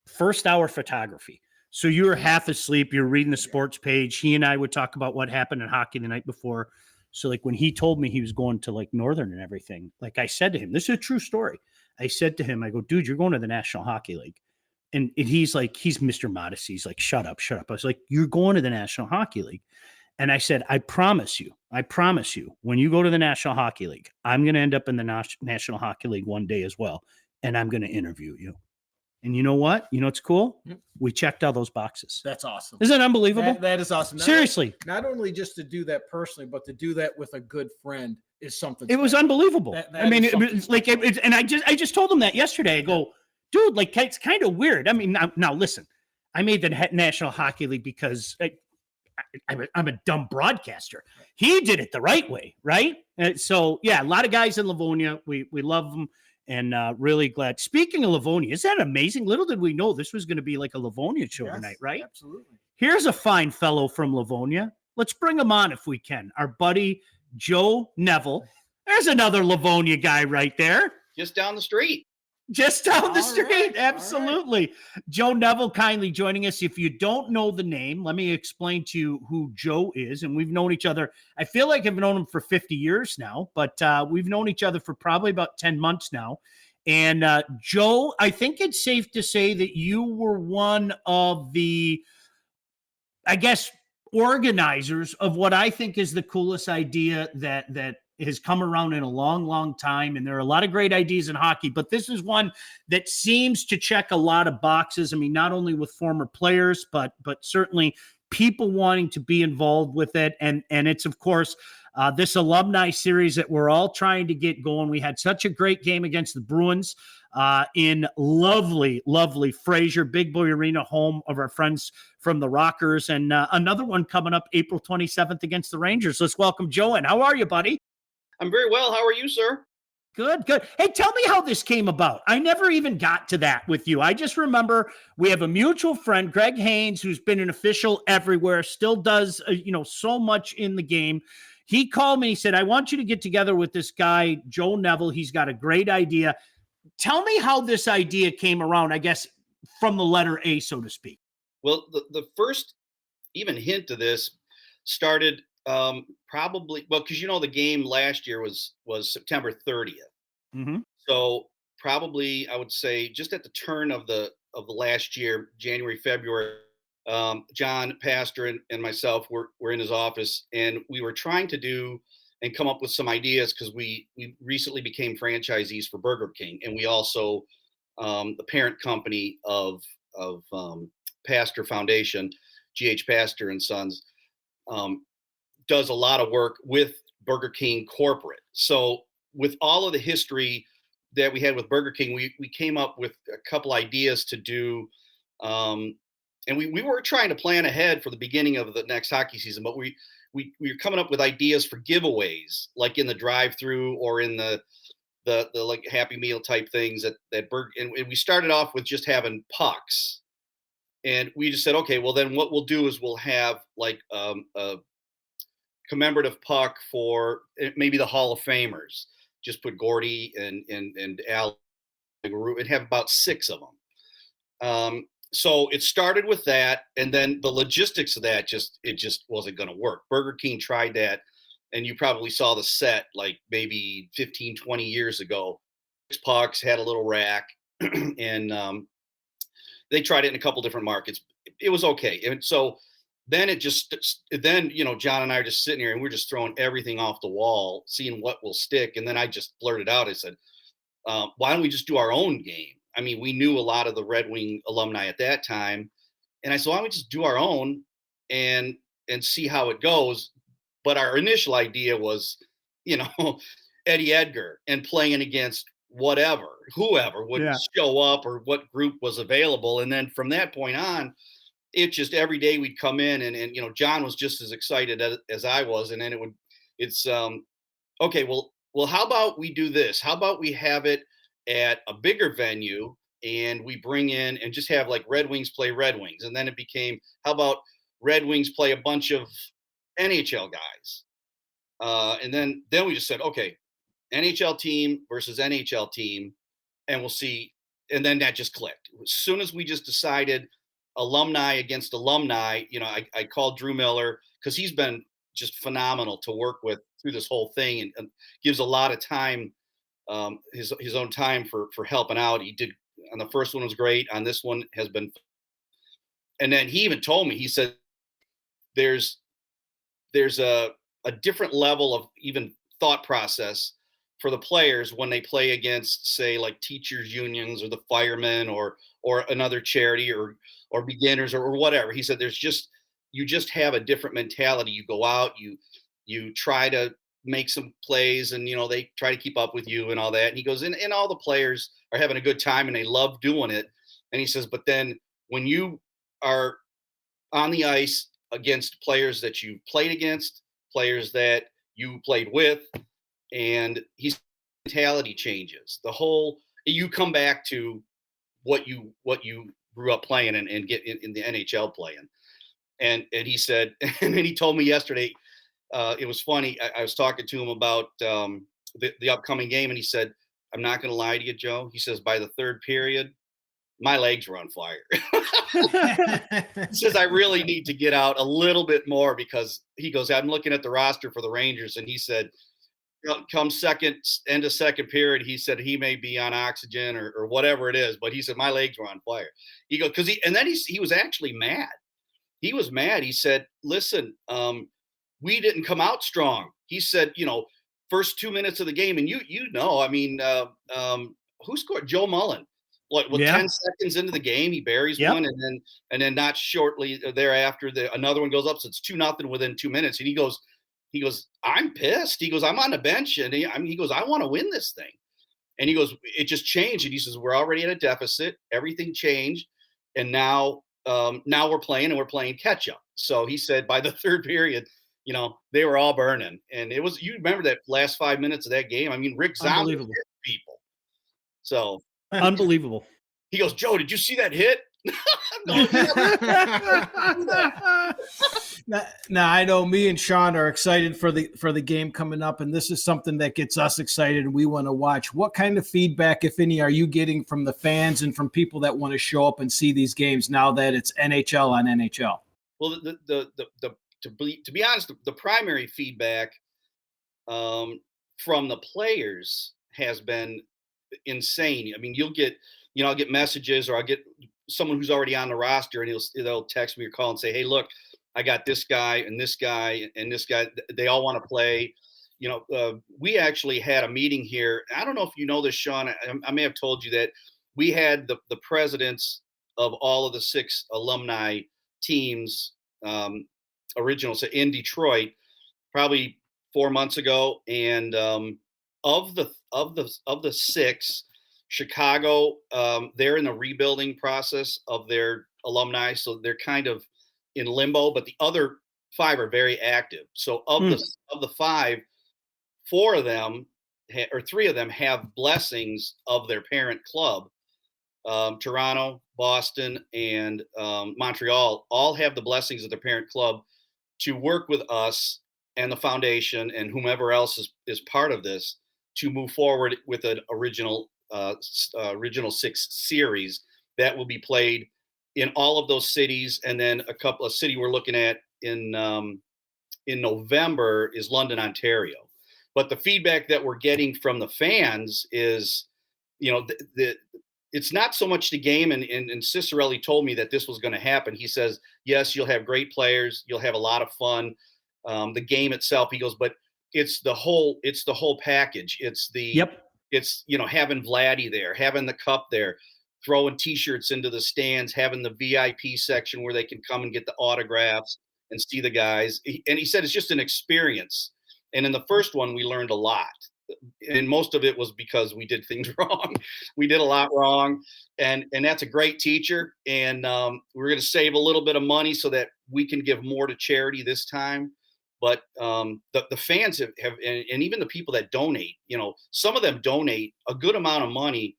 photography. So you were half asleep. You're reading the sports page. He and I would talk about what happened in hockey the night before. So like when he told me he was going to like Northern and everything, like I said to him, this is a true story. I said to him, I go, dude, you're going to the National Hockey League. And he's like, he's Mr. Modesty. He's like, shut up. I was like, you're going to the National Hockey League. And I said, I promise you, when you go to the National Hockey League, I'm going to end up in the National Hockey League one day as well. And I'm going to interview you. And you know what? You know what's cool? We checked all those boxes. That's awesome. Isn't that unbelievable? That is awesome. Seriously. Not only just to do that personally, but to do that with a good friend is something. It was unbelievable. I mean, it's like, and I just told him that yesterday. I go, dude, like, it's kind of weird. I mean, now listen, I made the National Hockey League because I'm a dumb broadcaster. He did it the right way, right? So, yeah, a lot of guys in Livonia. We love them. And really glad. Speaking of Livonia, isn't that amazing? Little did we know this was going to be like a Livonia show tonight, right? Absolutely. Here's a fine fellow from Livonia. Let's bring him on if we can. Our buddy, Joe Neville. There's another Livonia guy right there. Just down the street. Just down the street. Right, Absolutely. Right. Joe Neville kindly joining us. If you don't know the name, let me explain to you who Joe is. And we've known each other. I feel like I've known him for 50 years now, but we've known each other for probably about 10 months now. And Joe, I think it's safe to say that you were one of the, I guess, organizers of what I think is the coolest idea that has come around in a long, long time. And there are a lot of great ideas in hockey, but this is one that seems to check a lot of boxes. I mean, not only with former players, but certainly people wanting to be involved with it. And it's, of course, this alumni series that we're all trying to get going. We had such a great game against the Bruins in lovely, lovely Fraser, Big Boy Arena, home of our friends from the Rockers. And another one coming up April 27th against the Rangers. Let's welcome Joe in. How are you, buddy? I'm very well. How are you, sir? Good. Hey, tell me how this came about. I never even got to that with you. I just remember we have a mutual friend, Greg Haynes, who's been an official everywhere, still does, so much in the game. He called me. He said, I want you to get together with this guy, Joe Neville. He's got a great idea. Tell me how this idea came around, I guess, from the letter A, so to speak. Well, the first even hint of this started probably, because the game last year was September 30th. Mm-hmm. So probably I would say just at the turn of the last year, January, February, John Pastor and myself were in his office, and we were trying to do and come up with some ideas because we recently became franchisees for Burger King, and we also the parent company of Pastor Foundation, GH Pastor and Sons, does a lot of work with Burger King corporate. So with all of the history that we had with Burger King, we came up with a couple ideas to do. And we were trying to plan ahead for the beginning of the next hockey season, but we were coming up with ideas for giveaways, like in the drive-through or in the like Happy Meal type things that Burger. And we started off with just having pucks, and we just said, okay, well then what we'll do is we'll have like a commemorative puck for maybe the Hall of Famers. Just put Gordy and Al and have about 6 of them. So it started with that, and then the logistics of that just wasn't going to work. Burger King tried that, and you probably saw the set like maybe 15, 20 years ago. 6 pucks, had a little rack, and they tried it in a couple different markets. It was okay. And so then John and I are just sitting here and we're just throwing everything off the wall, seeing what will stick. And then I just blurted out, I said, why don't we just do our own game? I mean, we knew a lot of the Red Wing alumni at that time. And I said, why don't we just do our own and see how it goes? But our initial idea was, Eddie Edgar and playing against whoever would show up or what group was available. And then from that point on, it just every day we'd come in and John was just as excited as I was. And then it's okay, well, how about we do this? How about we have it at a bigger venue and we bring in and just have like Red Wings play Red Wings. And then it became, how about Red Wings play a bunch of NHL guys? And then we just said, okay, NHL team versus NHL team, and we'll see. And then that just clicked. As soon as we just decided alumni against alumni, I called Drew Miller, because he's been just phenomenal to work with through this whole thing, and gives a lot of time, his own time for helping out. He did on the first one was great. On this one has been, and then he even told me, he said, there's a different level of even thought process for the players when they play against, say, like teachers unions or the firemen or another charity or beginners or whatever. He said, you just have a different mentality. You go out, you try to make some plays, and they try to keep up with you and all that. And he goes, and all the players are having a good time and they love doing it. And he says, but then when you are on the ice against players that you played against, players that you played with, and his mentality changes. You come back to what you grew up playing and get in the NHL playing. And he said, and then he told me yesterday, it was funny. I was talking to him about the upcoming game, and he said, I'm not going to lie to you, Joe. He says, by the third period, my legs were on fire. He says, I really need to get out a little bit more, because he goes, I'm looking at the roster for the Rangers. And he said, come end of second period, he said he may be on oxygen or whatever it is. But he said, my legs were on fire. He goes, and then he was actually mad. He was mad. He said, listen, we didn't come out strong. He said, first 2 minutes of the game. And who scored? Joe Mullen. With 10 seconds into the game, he buries one, and then not shortly thereafter, another one goes up. So it's 2-0 within 2 minutes. And he goes, I'm pissed. He goes, I'm on the bench, and he goes, I want to win this thing. And he goes, it just changed. And he says, we're already at a deficit. Everything changed, and now we're playing catch up. So he said by the third period, they were all burning, and it was. You remember that last 5 minutes of that game? I mean, Rick Zombie hit people. So. Unbelievable. He goes, Joe, did you see that hit? Now, I know me and Sean are excited for the game coming up, and this is something that gets us excited and we want to watch. What kind of feedback, if any, are you getting from the fans and from people that want to show up and see these games now that it's NHL on NHL? Well, to be honest, the primary feedback from the players has been insane. I mean, I'll get messages, or I'll get someone who's already on the roster, and they'll text me or call and say, hey, look, I got this guy and this guy and this guy. They all want to play. We actually had a meeting here. I don't know if you know this, Sean. I may have told you that we had the presidents of all of the 6 alumni teams, originals in Detroit, probably 4 months ago. And of the 6, Chicago, they're in the rebuilding process of their alumni, so they're kind of in limbo. But the other 5 are very active. So of the 5, 4 of them or 3 of them have blessings of their parent club. Toronto, Boston, and Montreal all have the blessings of their parent club to work with us and the foundation and whomever else is part of this to move forward with an original 6 series that will be played in all of those cities. And then a city we're looking at in November is London, Ontario. But the feedback that we're getting from the fans is, it's not so much the game. And Cicerelli told me that this was going to happen. He says, yes, you'll have great players. You'll have a lot of fun. The game itself, he goes, but it's the whole package. It's having Vladdy there, having the cup there, throwing T-shirts into the stands, having the VIP section where they can come and get the autographs and see the guys. And he said it's just an experience. And in the first one, we learned a lot. And most of it was because we did things wrong. We did a lot wrong. And that's a great teacher. And we're going to save a little bit of money so that we can give more to charity this time. But the fans have and even the people that donate, some of them donate a good amount of money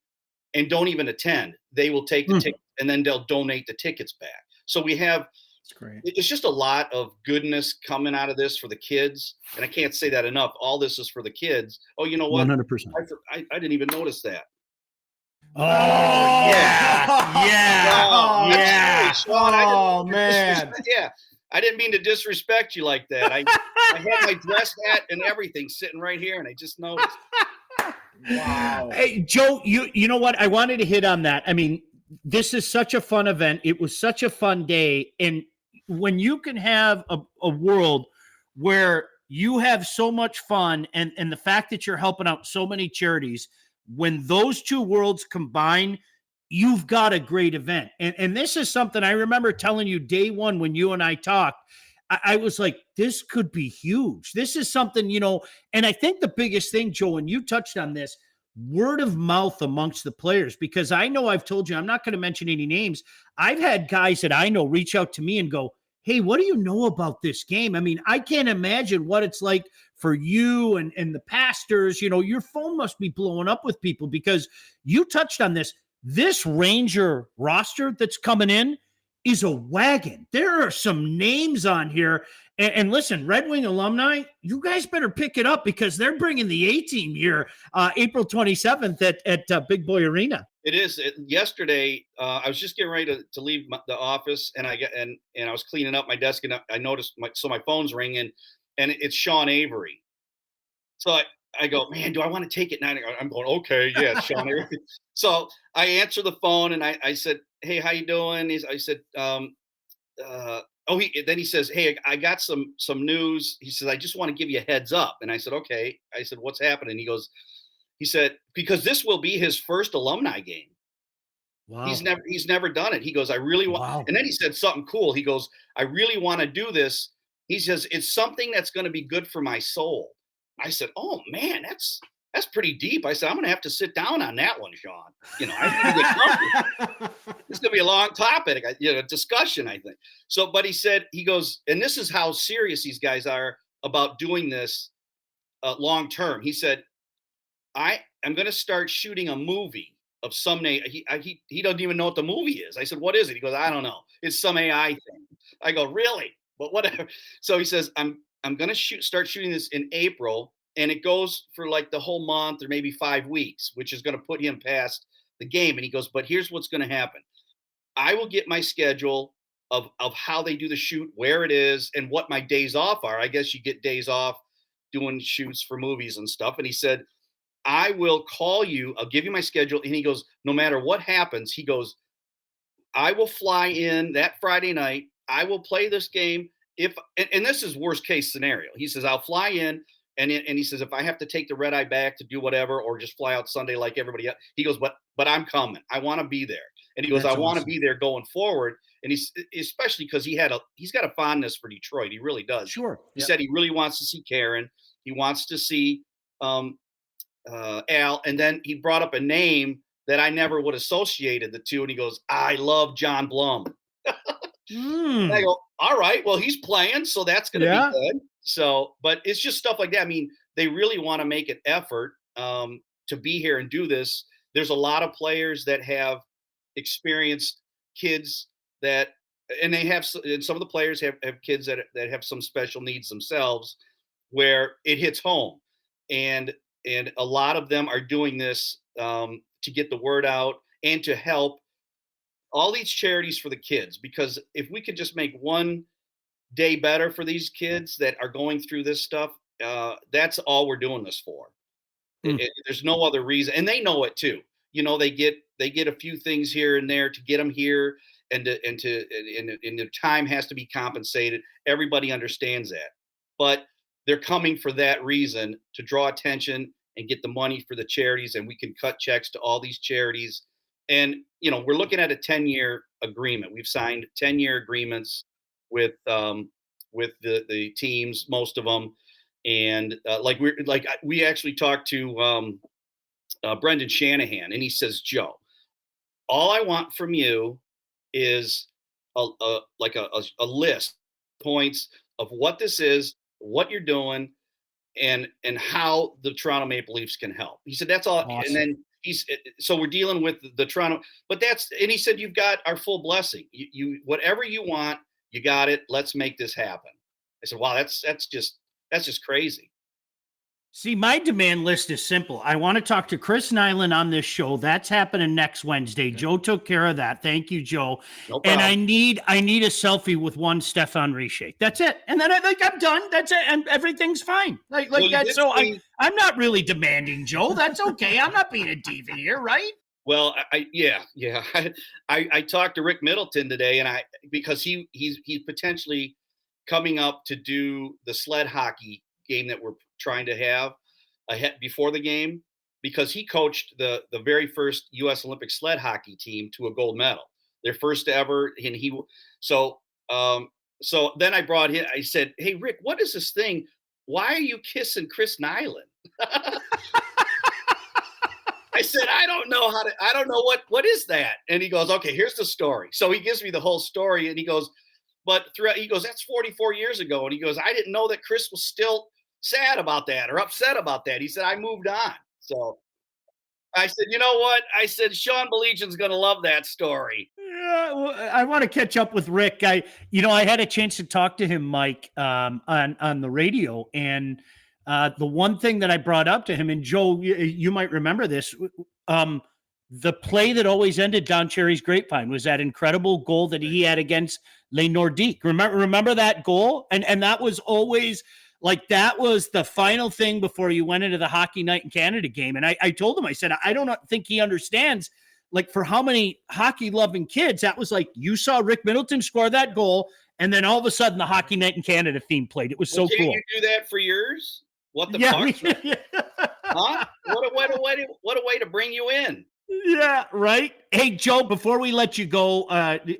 and don't even attend. They will take the ticket and then they'll donate the tickets back. So we have It's great. It's just a lot of goodness coming out of this for the kids. And I can't say that enough. All this is for the kids. Oh, you know what? 100%. I didn't even notice that. Oh, yeah. Yeah. Oh, yeah. Oh, man. Yeah. I didn't mean to disrespect you like that. I had my dress hat and everything sitting right here, and I just noticed. Wow. Hey, Joe, you know what? I wanted to hit on that. I mean, this is such a fun event. It was such a fun day. And when you can have a world where you have so much fun and the fact that you're helping out so many charities, when those two worlds combine, you've got a great event. And this is something I remember telling you day one when you and I talked. I was like, this could be huge. This is something, and I think the biggest thing, Joe, and you touched on this, word of mouth amongst the players, because I know I've told you, I'm not going to mention any names. I've had guys that I know reach out to me and go, hey, what do you know about this game? I mean, I can't imagine what it's like for you and the pastors. Your phone must be blowing up with people because you touched on this. This Ranger roster that's coming in is a wagon. There are some names on here. And listen, Red Wing alumni, you guys better pick it up because they're bringing the A-team here April 27th at Big Boy Arena. It is. Yesterday, I was just getting ready to leave the office, and I was cleaning up my desk, and I noticed my phone's ringing, and it's Sean Avery. So I go, man, do I want to take it now? I'm going, okay, yeah, Sean Avery. So I answer the phone, and I said, hey, how you doing? I said, then he says, hey, I got some news. He says, I just want to give you a heads up. And I said, okay. I said, what's happening? He said, because this will be his first alumni game. Wow. He's never done it. He goes, I really want, wow. And then he said something cool. He goes, I really want to do this. He says, it's something that's going to be good for my soul. I said, oh man, that's pretty deep. I said, I'm going to have to sit down on that one, Sean. It's going to be a long topic, discussion, I think. So, but he goes, and this is how serious these guys are about doing this long term. He said, I'm going to start shooting a movie of some name. He doesn't even know what the movie is. I said, what is it? He goes, I don't know. It's some AI thing. I go, really? But whatever. So he says, I'm going to start shooting this in April, and it goes for like the whole month or maybe 5 weeks, which is going to put him past the game. And he goes, but here's what's going to happen. I will get my schedule of how they do the shoot, where it is, and what my days off are. I guess you get days off doing shoots for movies and stuff. And he said, I will call you. I'll give you my schedule. And he goes, no matter what happens, he goes, I will fly in that Friday night. I will play this game. And this is worst case scenario. He says, I'll fly in. And he says, if I have to take the red eye back to do whatever, or just fly out Sunday like everybody else, he goes, but I'm coming. I want to be there. And he goes, I want to be there going forward. And he's especially because he's got a fondness for Detroit. He really does. Sure. He said he really wants to see Karen. He wants to see Al. And then he brought up a name that I never would associated the two. And he goes, I love John Blum. And I go, all right, well, he's playing, so that's going to be good. So, but it's just stuff like that. I mean, they really want to make an effort to be here and do this. There's a lot of players that have experienced kids and some of the players have kids that have some special needs themselves, where it hits home, and a lot of them are doing this to get the word out and to help all these charities for the kids. Because if we could just make one day better for these kids that are going through this stuff, that's all we're doing this for. There's no other reason, and they know it too. They get a few things here and there to get them here, and the time has to be compensated. Everybody understands that, but they're coming for that reason, to draw attention and get the money for the charities, and we can cut checks to all these charities. And we're looking at a 10-year agreement. We've signed 10-year agreements with the teams, most of them, and we actually talked to Brendan Shanahan, and he says, Joe, all I want from you is a list of points of what this is, what you're doing, and how the Toronto Maple Leafs can help. He said, that's all. Awesome. And then so we're dealing with the Toronto, and he said, you've got our full blessing. You whatever you want, You got it. Let's make this happen. I said, wow, that's just crazy. See, my demand list is simple. I want to talk to Chris Nyland on this show. That's happening next Wednesday. Okay. Joe took care of that. Thank you, Joe. No problem. And I need a selfie with one Stefan Richer. That's it. And then I'm done. That's it. And everything's fine. Like that. So I'm not really demanding, Joe. That's okay. I'm not being a diva here, right? Well, I talked to Rick Middleton today, and because he's potentially coming up to do the sled hockey game that we're trying to have ahead before the game, because he coached the very first U.S. Olympic sled hockey team to a gold medal, their first ever. And so then I brought him. I said, "Hey, Rick, what is this thing? Why are you kissing Chris Nyland?" I said, I don't know what is that? And he goes, okay, here's the story. So he gives me the whole story, and he goes, that's 44 years ago. And he goes, I didn't know that Chris was still sad about that or upset about that. He said, I moved on. So I said, you know what? I said, Sean Belegian's going to love that story. Yeah, well, I want to catch up with Rick. I had a chance to talk to him, Mike, on the radio, and the one thing that I brought up to him, and Joe, you might remember this, the play that always ended Don Cherry's Grapevine was that incredible goal that he had against Les Nordiques. Remember that goal? And that was always like, that was the final thing before you went into the Hockey Night in Canada game. And I told him, I said, I don't think he understands, like, for how many hockey loving kids, that was like, you saw Rick Middleton score that goal, and then all of a sudden the Hockey Night in Canada theme played. It was so cool. You do that for yours? What the fuck? Yeah. Huh? What a way to bring you in. Yeah, right. Hey, Joe, before we let you go,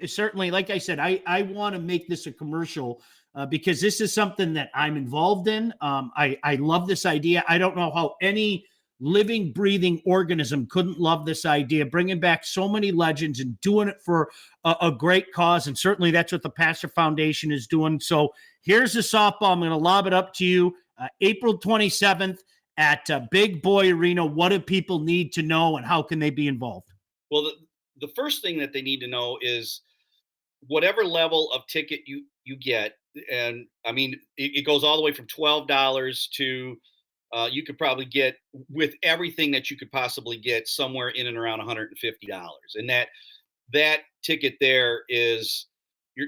certainly, like I said, I want to make this a commercial because this is something that I'm involved in. I love this idea. I don't know how any living, breathing organism couldn't love this idea, bringing back so many legends and doing it for a great cause. And certainly that's what the Pastor Foundation is doing. So here's the softball. I'm going to lob it up to you. April 27th at Big Boy Arena. What do people need to know, and how can they be involved? Well, the first thing that they need to know is whatever level of ticket you get. And I mean, it goes all the way from $12 to you could probably get, with everything that you could possibly get, somewhere in and around $150. And that ticket there is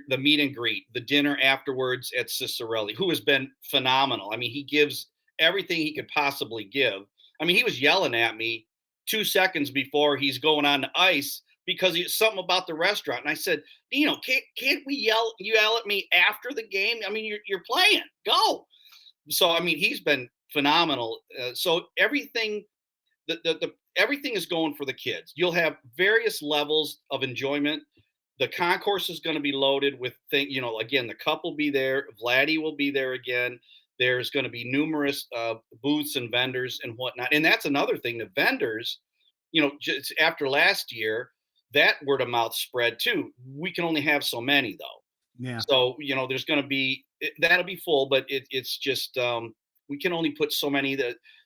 the meet and greet, the dinner afterwards at Cicerelli, who has been phenomenal. I mean, he gives everything he could possibly give. I mean, he was yelling at me 2 seconds before he's going on the ice because it's something about the restaurant. And I said, Dino, can't we yell at me after the game? I mean, you're playing, go. So, I mean, he's been phenomenal. So everything, everything is going for the kids. You'll have various levels of enjoyment. The concourse is going to be loaded with again, the cup will be there. Vladdy will be there again. There's going to be numerous booths and vendors and whatnot. And that's another thing. The vendors, just after last year, that word of mouth spread too. We can only have so many though. Yeah. So, there's going to be, that'll be full, but it's just, we can only put so many.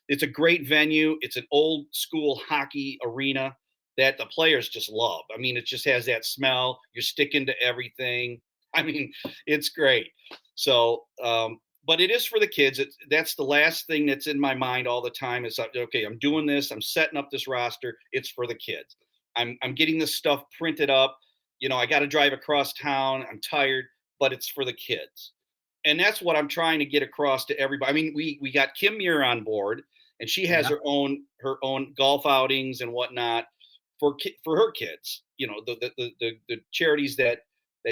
It's a great venue. It's an old school hockey arena that the players just love. I mean, it just has that smell. You're sticking to everything. I mean, it's great. So, but it is for the kids. That's the last thing that's in my mind all the time is, okay, I'm doing this. I'm setting up this roster. It's for the kids. I'm getting this stuff printed up. I got to drive across town. I'm tired, but it's for the kids. And that's what I'm trying to get across to everybody. I mean, we got Kim Muir on board, and she has her own golf outings and whatnot for her kids, the charities that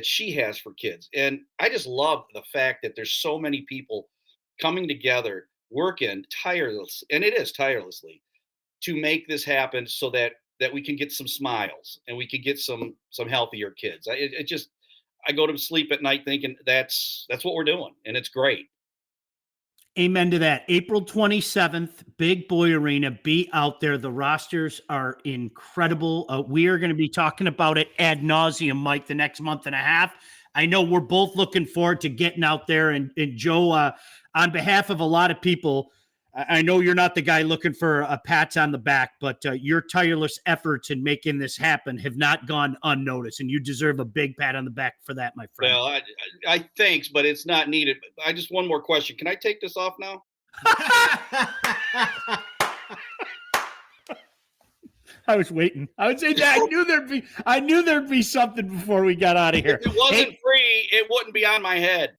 she has for kids. And I just love the fact that there's so many people coming together, working tirelessly to make this happen so that we can get some smiles and we can get some healthier kids. I go to sleep at night thinking that's what we're doing, and it's great. Amen to that. April 27th, Big Boy Arena. Be out there. The rosters are incredible. We are going to be talking about it ad nauseum, Mike, the next month and a half. I know we're both looking forward to getting out there. And Joe, on behalf of a lot of people, I know you're not the guy looking for a pats on the back, but your tireless efforts in making this happen have not gone unnoticed, and you deserve a big pat on the back for that, my friend. Well, I thanks, but it's not needed. I just one more question. Can I take this off now? I was waiting. I would say that I knew there'd be something before we got out of here. If it wasn't free, it wouldn't be on my head.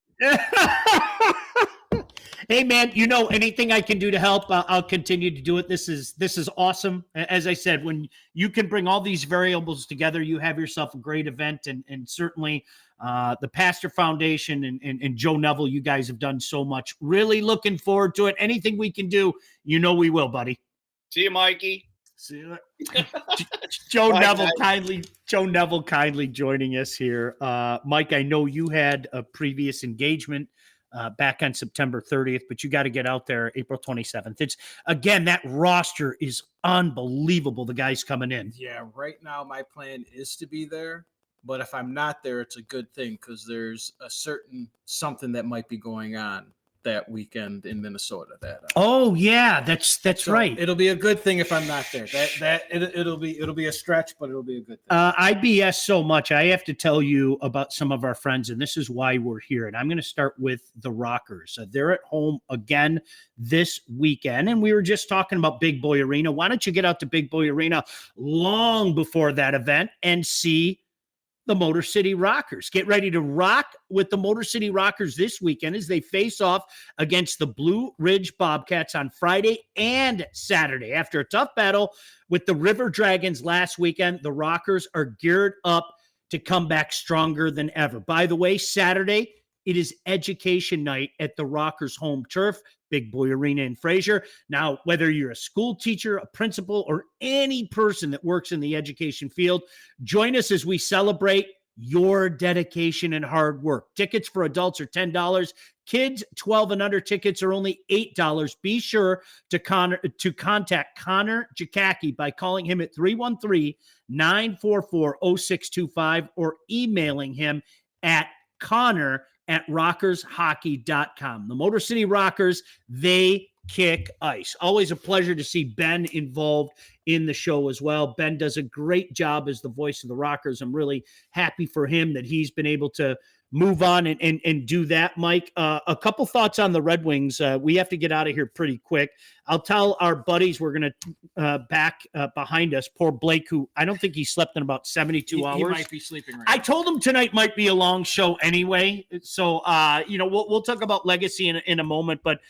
Hey man, anything I can do to help, I'll continue to do it. This is awesome. As I said, when you can bring all these variables together, you have yourself a great event, and certainly the Pastor Foundation and Joe Neville, you guys have done so much. Really looking forward to it. Anything we can do, we will, buddy. See you, Mikey. See you. Joe Neville kindly joining us here. Mike, I know you had a previous engagement back on September 30th, but you got to get out there April 27th. It's again, that roster is unbelievable. The guys coming in. Yeah, right now my plan is to be there, but if I'm not there, it's a good thing because there's a certain something that might be going on that weekend in Minnesota. Oh yeah, that's so right. It'll be a good thing if I'm not there. It'll be a stretch, but it'll be a good thing. I BS so much. I have to tell you about some of our friends, and this is why we're here. And I'm going to start with the Rockers. They're at home again this weekend, and we were just talking about Big Boy Arena. Why don't you get out to Big Boy Arena long before that event and see the Motor City Rockers? Get ready to rock with the Motor City Rockers this weekend as they face off against the Blue Ridge Bobcats on Friday and Saturday. After a tough battle with the River Dragons last weekend, the Rockers are geared up to come back stronger than ever. By the way, Saturday, it is education night at the Rockers home turf, Big Boy Arena in Fraser. Now, whether you're a school teacher, a principal, or any person that works in the education field, join us as we celebrate your dedication and hard work. Tickets for adults are $10. Kids 12 and under tickets are only $8. Be sure to contact Connor Jakacki by calling him at 313-944-0625 or emailing him at Connor@rockershockey.com. The Motor City Rockers, they kick ice. Always a pleasure to see Ben involved in the show as well. Ben does a great job as the voice of the Rockers. I'm really happy for him that he's been able to move on and do that, Mike. A couple thoughts on the Red Wings. We have to get out of here pretty quick. I'll tell our buddies we're going to back behind us. Poor Blake, who I don't think he slept in about 72 hours. He might be sleeping right I told him tonight might be a long show anyway. So, we'll talk about legacy in a moment. But,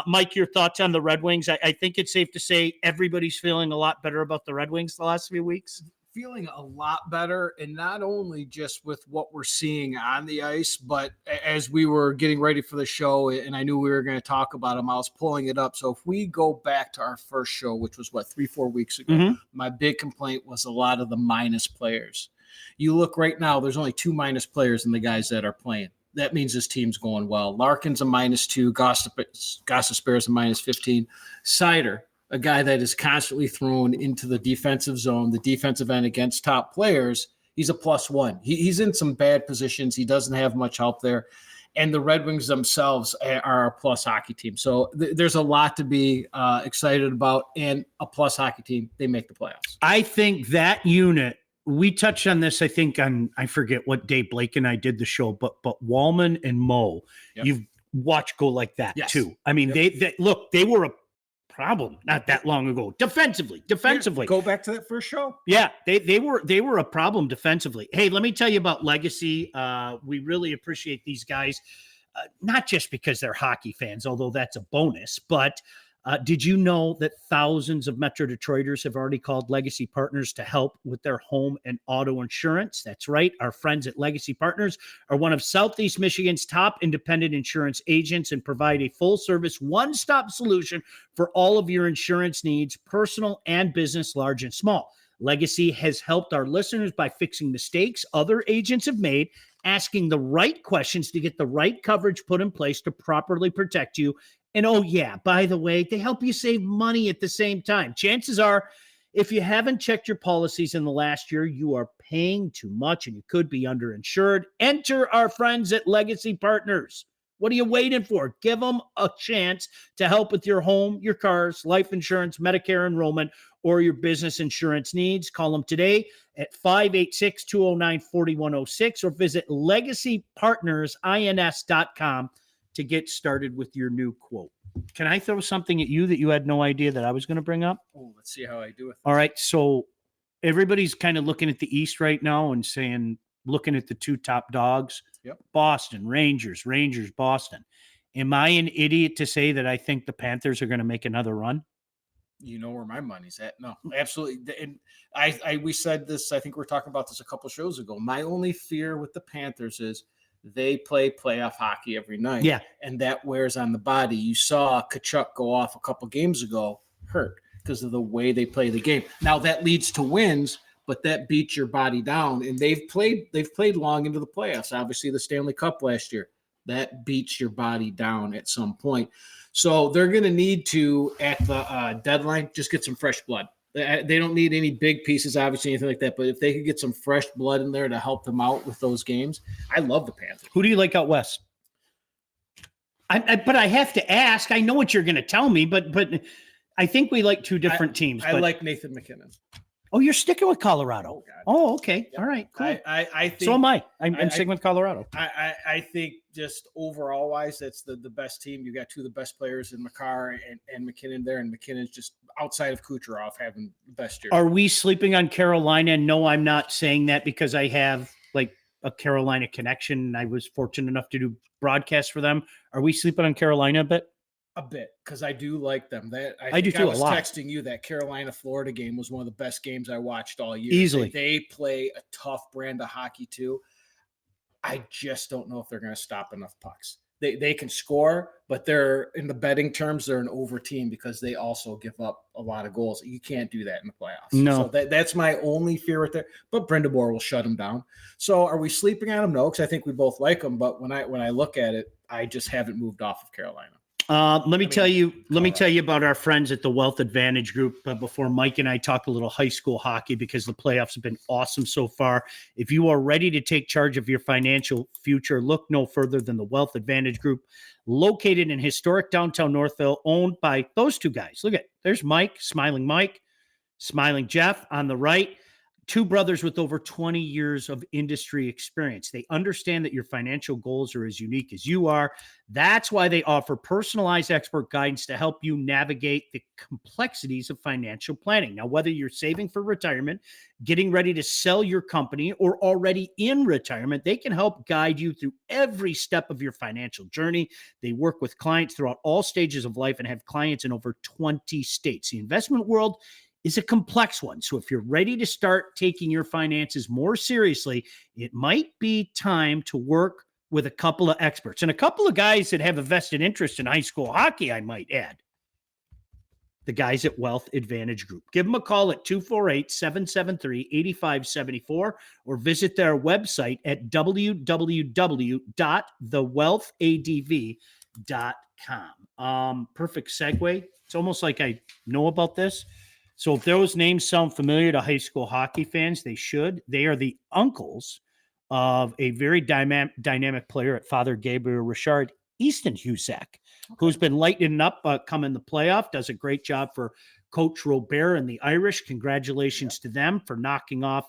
Mike, your thoughts on the Red Wings? I think it's safe to say everybody's feeling a lot better about the Red Wings the last few weeks. Feeling a lot better, and not only just with what we're seeing on the ice, but as we were getting ready for the show and I knew we were going to talk about them, I was pulling it up. So if we go back to our first show, which was 3-4 weeks ago, my big complaint was a lot of the minus players. You look right now, there's only 2 minus players in the guys that are playing. That means this team's going well. Larkin's a -2, Gostisbehere's a -15, Seider, a guy that is constantly thrown into the defensive zone, the defensive end against top players, he's a +1. He's in some bad positions. He doesn't have much help there. And the Red Wings themselves are a plus hockey team. So there's a lot to be excited about. And a plus hockey team, they make the playoffs. I think that unit, we touched on this, I think, I forget what day Blake and I did the show, but Wallman and Mo, you've watched go like that too. I mean, they were a problem not that long ago defensively. Go back to that first show. Yeah, they were a problem defensively. Hey, let me tell you about Legacy. We really appreciate these guys, not just because they're hockey fans, although that's a bonus, but did you know that thousands of Metro Detroiters have already called Legacy Partners to help with their home and auto insurance? That's right. Our friends at Legacy Partners are one of Southeast Michigan's top independent insurance agents and provide a full-service, one-stop solution for all of your insurance needs, personal and business, large and small. Legacy has helped our listeners by fixing mistakes other agents have made, asking the right questions to get the right coverage put in place to properly protect you. And oh yeah, by the way, they help you save money at the same time. Chances are, if you haven't checked your policies in the last year, you are paying too much and you could be underinsured. Enter our friends at Legacy Partners. What are you waiting for? Give them a chance to help with your home, your cars, life insurance, Medicare enrollment, or your business insurance needs. Call them today at 586-209-4106 or visit legacypartnersins.com to get started with your new quote. Can I throw something at you that you had no idea that I was going to bring up? Oh, let's see how I do it. All right. So everybody's kind of looking at the East right now and saying, looking at the two top dogs, Yep. Boston, Rangers, Boston. Am I an idiot to say that I think the Panthers are going to make another run? You know where my money's at. No, absolutely. And we said this, I think we were talking about this a couple shows ago. My only fear with the Panthers is they play playoff hockey every night. Yeah. And that wears on the body. You saw Tkachuk go off a couple games ago, hurt because of the way they play the game. Now that leads to wins, but that beats your body down. And they've played long into the playoffs. Obviously the Stanley Cup last year, that beats your body down at some point. So they're going to need to, at the deadline, just get some fresh blood. They don't need any big pieces, obviously, anything like that. But if they could get some fresh blood in there to help them out with those games, I love the Panthers. Who do you like out west? But I have to ask. I know what you're going to tell me, but I think we like two different teams. I like Nathan McKinnon. Oh, you're sticking with Colorado. Oh, okay. Yep. All right, cool. I think so am I. I'm sticking with Colorado. I think just overall wise, that's the best team. You got two of the best players in Makar and McKinnon there, and McKinnon's just outside of Kucherov having the best year. Are we sleeping on Carolina? No, I'm not saying that because I have like a Carolina connection. I was fortunate enough to do broadcasts for them. Are we sleeping on Carolina a bit? A bit, because I do like them. That I do too. I was a lot. texting you that Carolina-Florida game was one of the best games I watched all year. Easily. They play a tough brand of hockey too. I just don't know if they're going to stop enough pucks. They can score, but they're, in the betting terms, they're an over team because they also give up a lot of goals. You can't do that in the playoffs. No. So that's my only fear right there. But Brind'Amour will shut them down. So are we sleeping on them? No, because I think we both like them. But when I look at it, I just haven't moved off of Carolina. Let me tell you about our friends at the Wealth Advantage Group before Mike and I talk a little high school hockey, because the playoffs have been awesome so far. If you are ready to take charge of your financial future, look no further than the Wealth Advantage Group, located in historic downtown Northville, owned by those two guys. Look at, there's Mike, Smiling Jeff on the right. Two brothers with over 20 years of industry experience. They understand that your financial goals are as unique as you are. That's why they offer personalized expert guidance to help you navigate the complexities of financial planning. Now, whether you're saving for retirement, getting ready to sell your company, or already in retirement, they can help guide you through every step of your financial journey. They work with clients throughout all stages of life and have clients in over 20 states. The investment world is a complex one. So if you're ready to start taking your finances more seriously, it might be time to work with a couple of experts and a couple of guys that have a vested interest in high school hockey, I might add. The guys at Wealth Advantage Group. Give them a call at 248-773-8574 or visit their website at www.thewealthadv.com. Perfect segue. It's almost like I know about this. So if those names sound familiar to high school hockey fans, they should. They are the uncles of a very dynamic player at Father Gabriel Richard, Easton Husak, who's been lighting up coming the playoff, does a great job for Coach Robert and the Irish. Congratulations to them for knocking off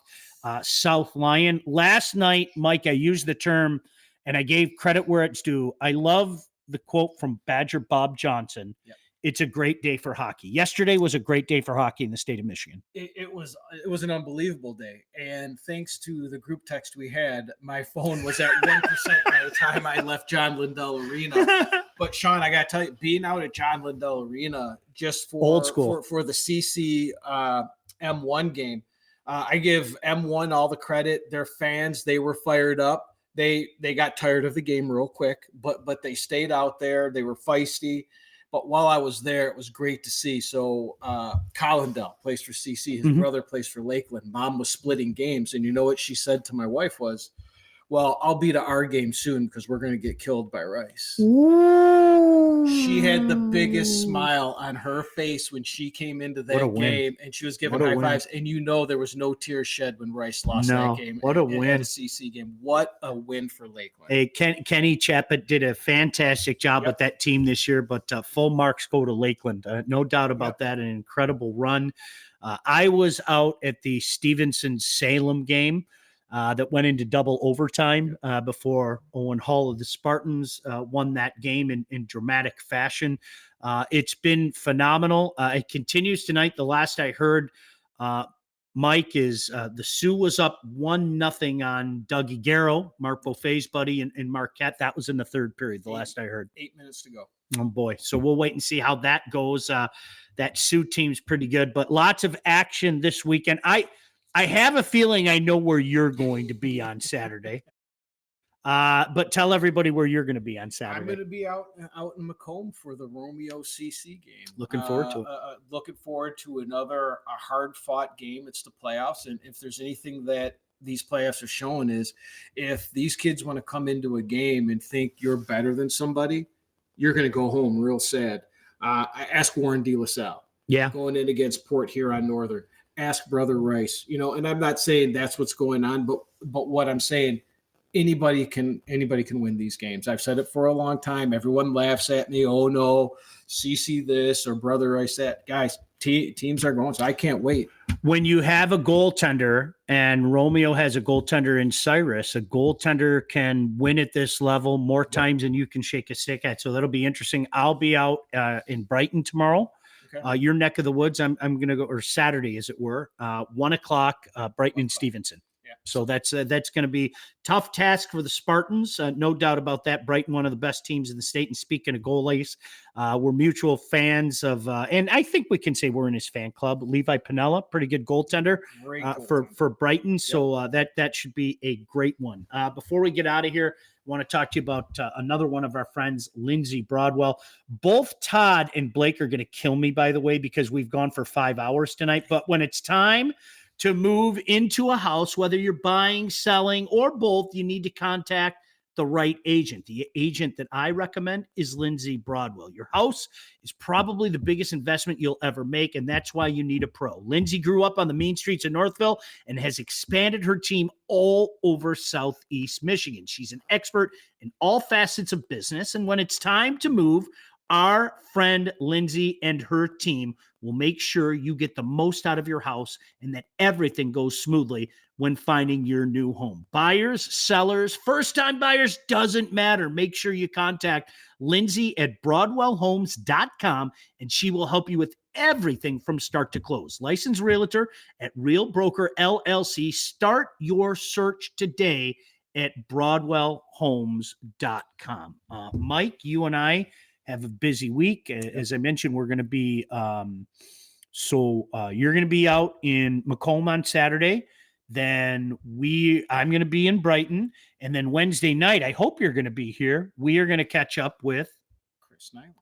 South Lyon. Last night, Mike, I used the term, and I gave credit where it's due. I love the quote from Badger Bob Johnson. Yep. It's a great day for hockey. Yesterday was a great day for hockey in the state of Michigan. It was an unbelievable day. And thanks to the group text we had, my phone was at 1% by the time I left John Lindell Arena. But Sean, I got to tell you, being out at John Lindell Arena just for old school for the CC M1 game, I give M1 all the credit. Their fans, they were fired up. They got tired of the game real quick, but they stayed out there. They were feisty. But while I was there, it was great to see. So Collindale plays for CC. His brother plays for Lakeland. Mom was splitting games. And you know what she said to my wife was, well, I'll be to our game soon because we're going to get killed by Rice. Ooh. She had the biggest smile on her face when she came into that game, and she was giving high fives. And there was no tears shed when Rice lost that game. What a win! At a CC game. What a win for Lakeland. Hey, Kenny Chaput did a fantastic job with that team this year, but full marks go to Lakeland. No doubt about that. An incredible run. I was out at the Stevenson-Salem game that went into double overtime before Owen Hall of the Spartans won that game in dramatic fashion. It's been phenomenal. It continues tonight. The last I heard, Mike, is the Sioux was up 1-0 on Dougie Garrow, Mark Beaufait's buddy in Marquette. That was in the third period, the last I heard. 8 minutes to go. Oh, boy. So we'll wait and see how that goes. That Sioux team's pretty good, but lots of action this weekend. I have a feeling I know where you're going to be on Saturday. But tell everybody where you're going to be on Saturday. I'm going to be out in Macomb for the Romeo CC game. Looking forward to it. Looking forward to another hard-fought game. It's the playoffs, and if there's anything that these playoffs are showing is if these kids want to come into a game and think you're better than somebody, you're going to go home real sad. I asked Warren De La Salle. Yeah. Going in against Port Huron Northern. Ask Brother Rice. And I'm not saying that's what's going on, but what I'm saying, anybody can win these games. I've said it for a long time. Everyone laughs at me. Oh no, CC this or Brother Rice that. Guys, teams are going, so I can't wait. When you have a goaltender, and Romeo has a goaltender in Cyrus, a goaltender can win at this level more times than you can shake a stick at. So that'll be interesting. I'll be out in Brighton tomorrow. Okay. Your neck of the woods. I'm going to go, or Saturday, as it were, 1:00, Brighton and Stevenson. Yeah. So that's going to be tough task for the Spartans. No doubt about that. Brighton, one of the best teams in the state. And speaking of goalies, we're mutual fans of, and I think we can say we're in his fan club. Levi Piniella, pretty good goaltender for Brighton. Yep. So that should be a great one. Before we get out of here, I want to talk to you about another one of our friends, Lindsay Broadwell. Both Todd and Blake are going to kill me, by the way, because we've gone for 5 hours tonight. But when it's time to move into a house, whether you're buying, selling, or both, you need to contact the right agent. The agent that I recommend is Lindsay Broadwell. Your house is probably the biggest investment you'll ever make, and that's why you need a pro. Lindsay grew up on the mean streets of Northville and has expanded her team all over Southeast Michigan. She's an expert in all facets of business, and when it's time to move, our friend Lindsay and her team will make sure you get the most out of your house and that everything goes smoothly when finding your new home. Buyers, sellers, first-time buyers, doesn't matter. Make sure you contact Lindsay at BroadwellHomes.com, and she will help you with everything from start to close. Licensed realtor at Real Broker LLC. Start your search today at BroadwellHomes.com. Mike, you and I have a busy week. As I mentioned, we're going to be you're going to be out in Macomb on Saturday. Then I'm going to be in Brighton, and then Wednesday night, I hope you're going to be here. We are going to catch up with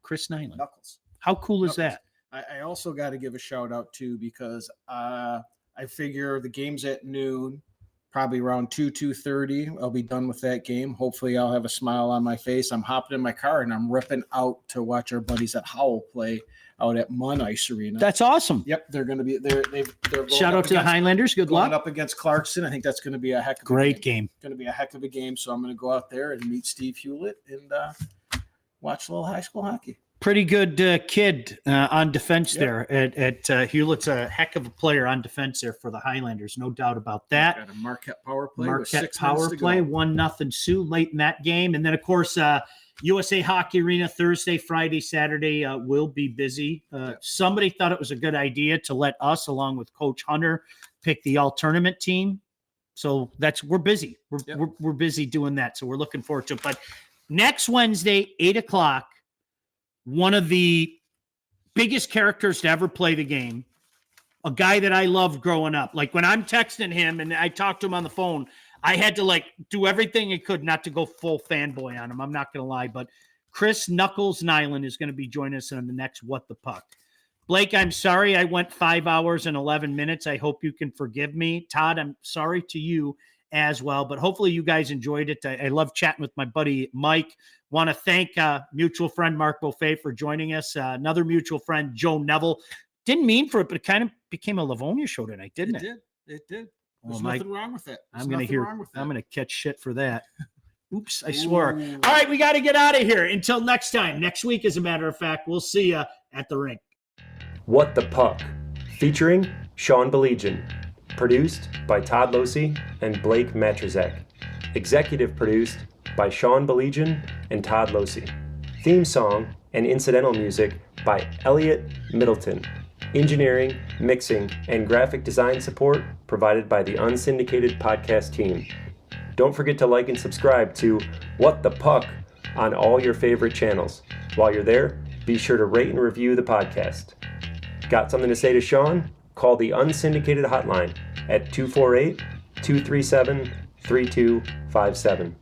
Chris Nyland. Knuckles. How cool is that? I also got to give a shout out too, because I figure the game's at noon. Probably around 2:30, I'll be done with that game. Hopefully, I'll have a smile on my face. I'm hopping in my car and I'm ripping out to watch our buddies at Howell play out at Munn Ice Arena. That's awesome. Yep, they're going to be there. They're shout out to the Highlanders. Good luck. Up against Clarkson. I think that's going to be a heck of a great game. Going to be a heck of a game. So I'm going to go out there and meet Steve Hewlett and watch a little high school hockey. Pretty good kid on defense there at Hewlett's a heck of a player on defense there for the Highlanders. No doubt about that. Got a Marquette power play. 1-0 Sioux late in that game. And then, of course, USA Hockey Arena Thursday, Friday, Saturday will be busy. Somebody thought it was a good idea to let us, along with Coach Hunter, pick the all-tournament team. So we're busy. We're busy doing that. So we're looking forward to it. But next Wednesday, 8:00, one of the biggest characters to ever play the game, a guy that I loved growing up. Like when I'm texting him and I talked to him on the phone, I had to do everything I could not to go full fanboy on him. I'm not going to lie, but Chris Knuckles Nyland is going to be joining us on the next What the Puck. Blake, I'm sorry I went 5 hours and 11 minutes. I hope you can forgive me. Todd, I'm sorry to you. as well. But hopefully you guys enjoyed it. I love chatting with my buddy Mike. Want to thank mutual friend Mark Beaufait for joining us. Another mutual friend, Joe Neville. Didn't mean for it, but it kind of became a Livonia show tonight, didn't it? It did. There's Well, nothing wrong with it. I'm going to catch shit for that. Oops, I swore. All right, we got to get out of here. Until next time. Next week, as a matter of fact, we'll see you at the rink. What the Puck, featuring Sean Belegian. Produced by Todd Losey and Blake Matrazek. Executive produced by Sean Belegian and Todd Losey. Theme song and incidental music by Elliot Middleton. Engineering, mixing, and graphic design support provided by the Unsyndicated Podcast team. Don't forget to like and subscribe to What the Puck on all your favorite channels. While you're there, be sure to rate and review the podcast. Got something to say to Sean? Call the Unsyndicated hotline at 248-237-3257.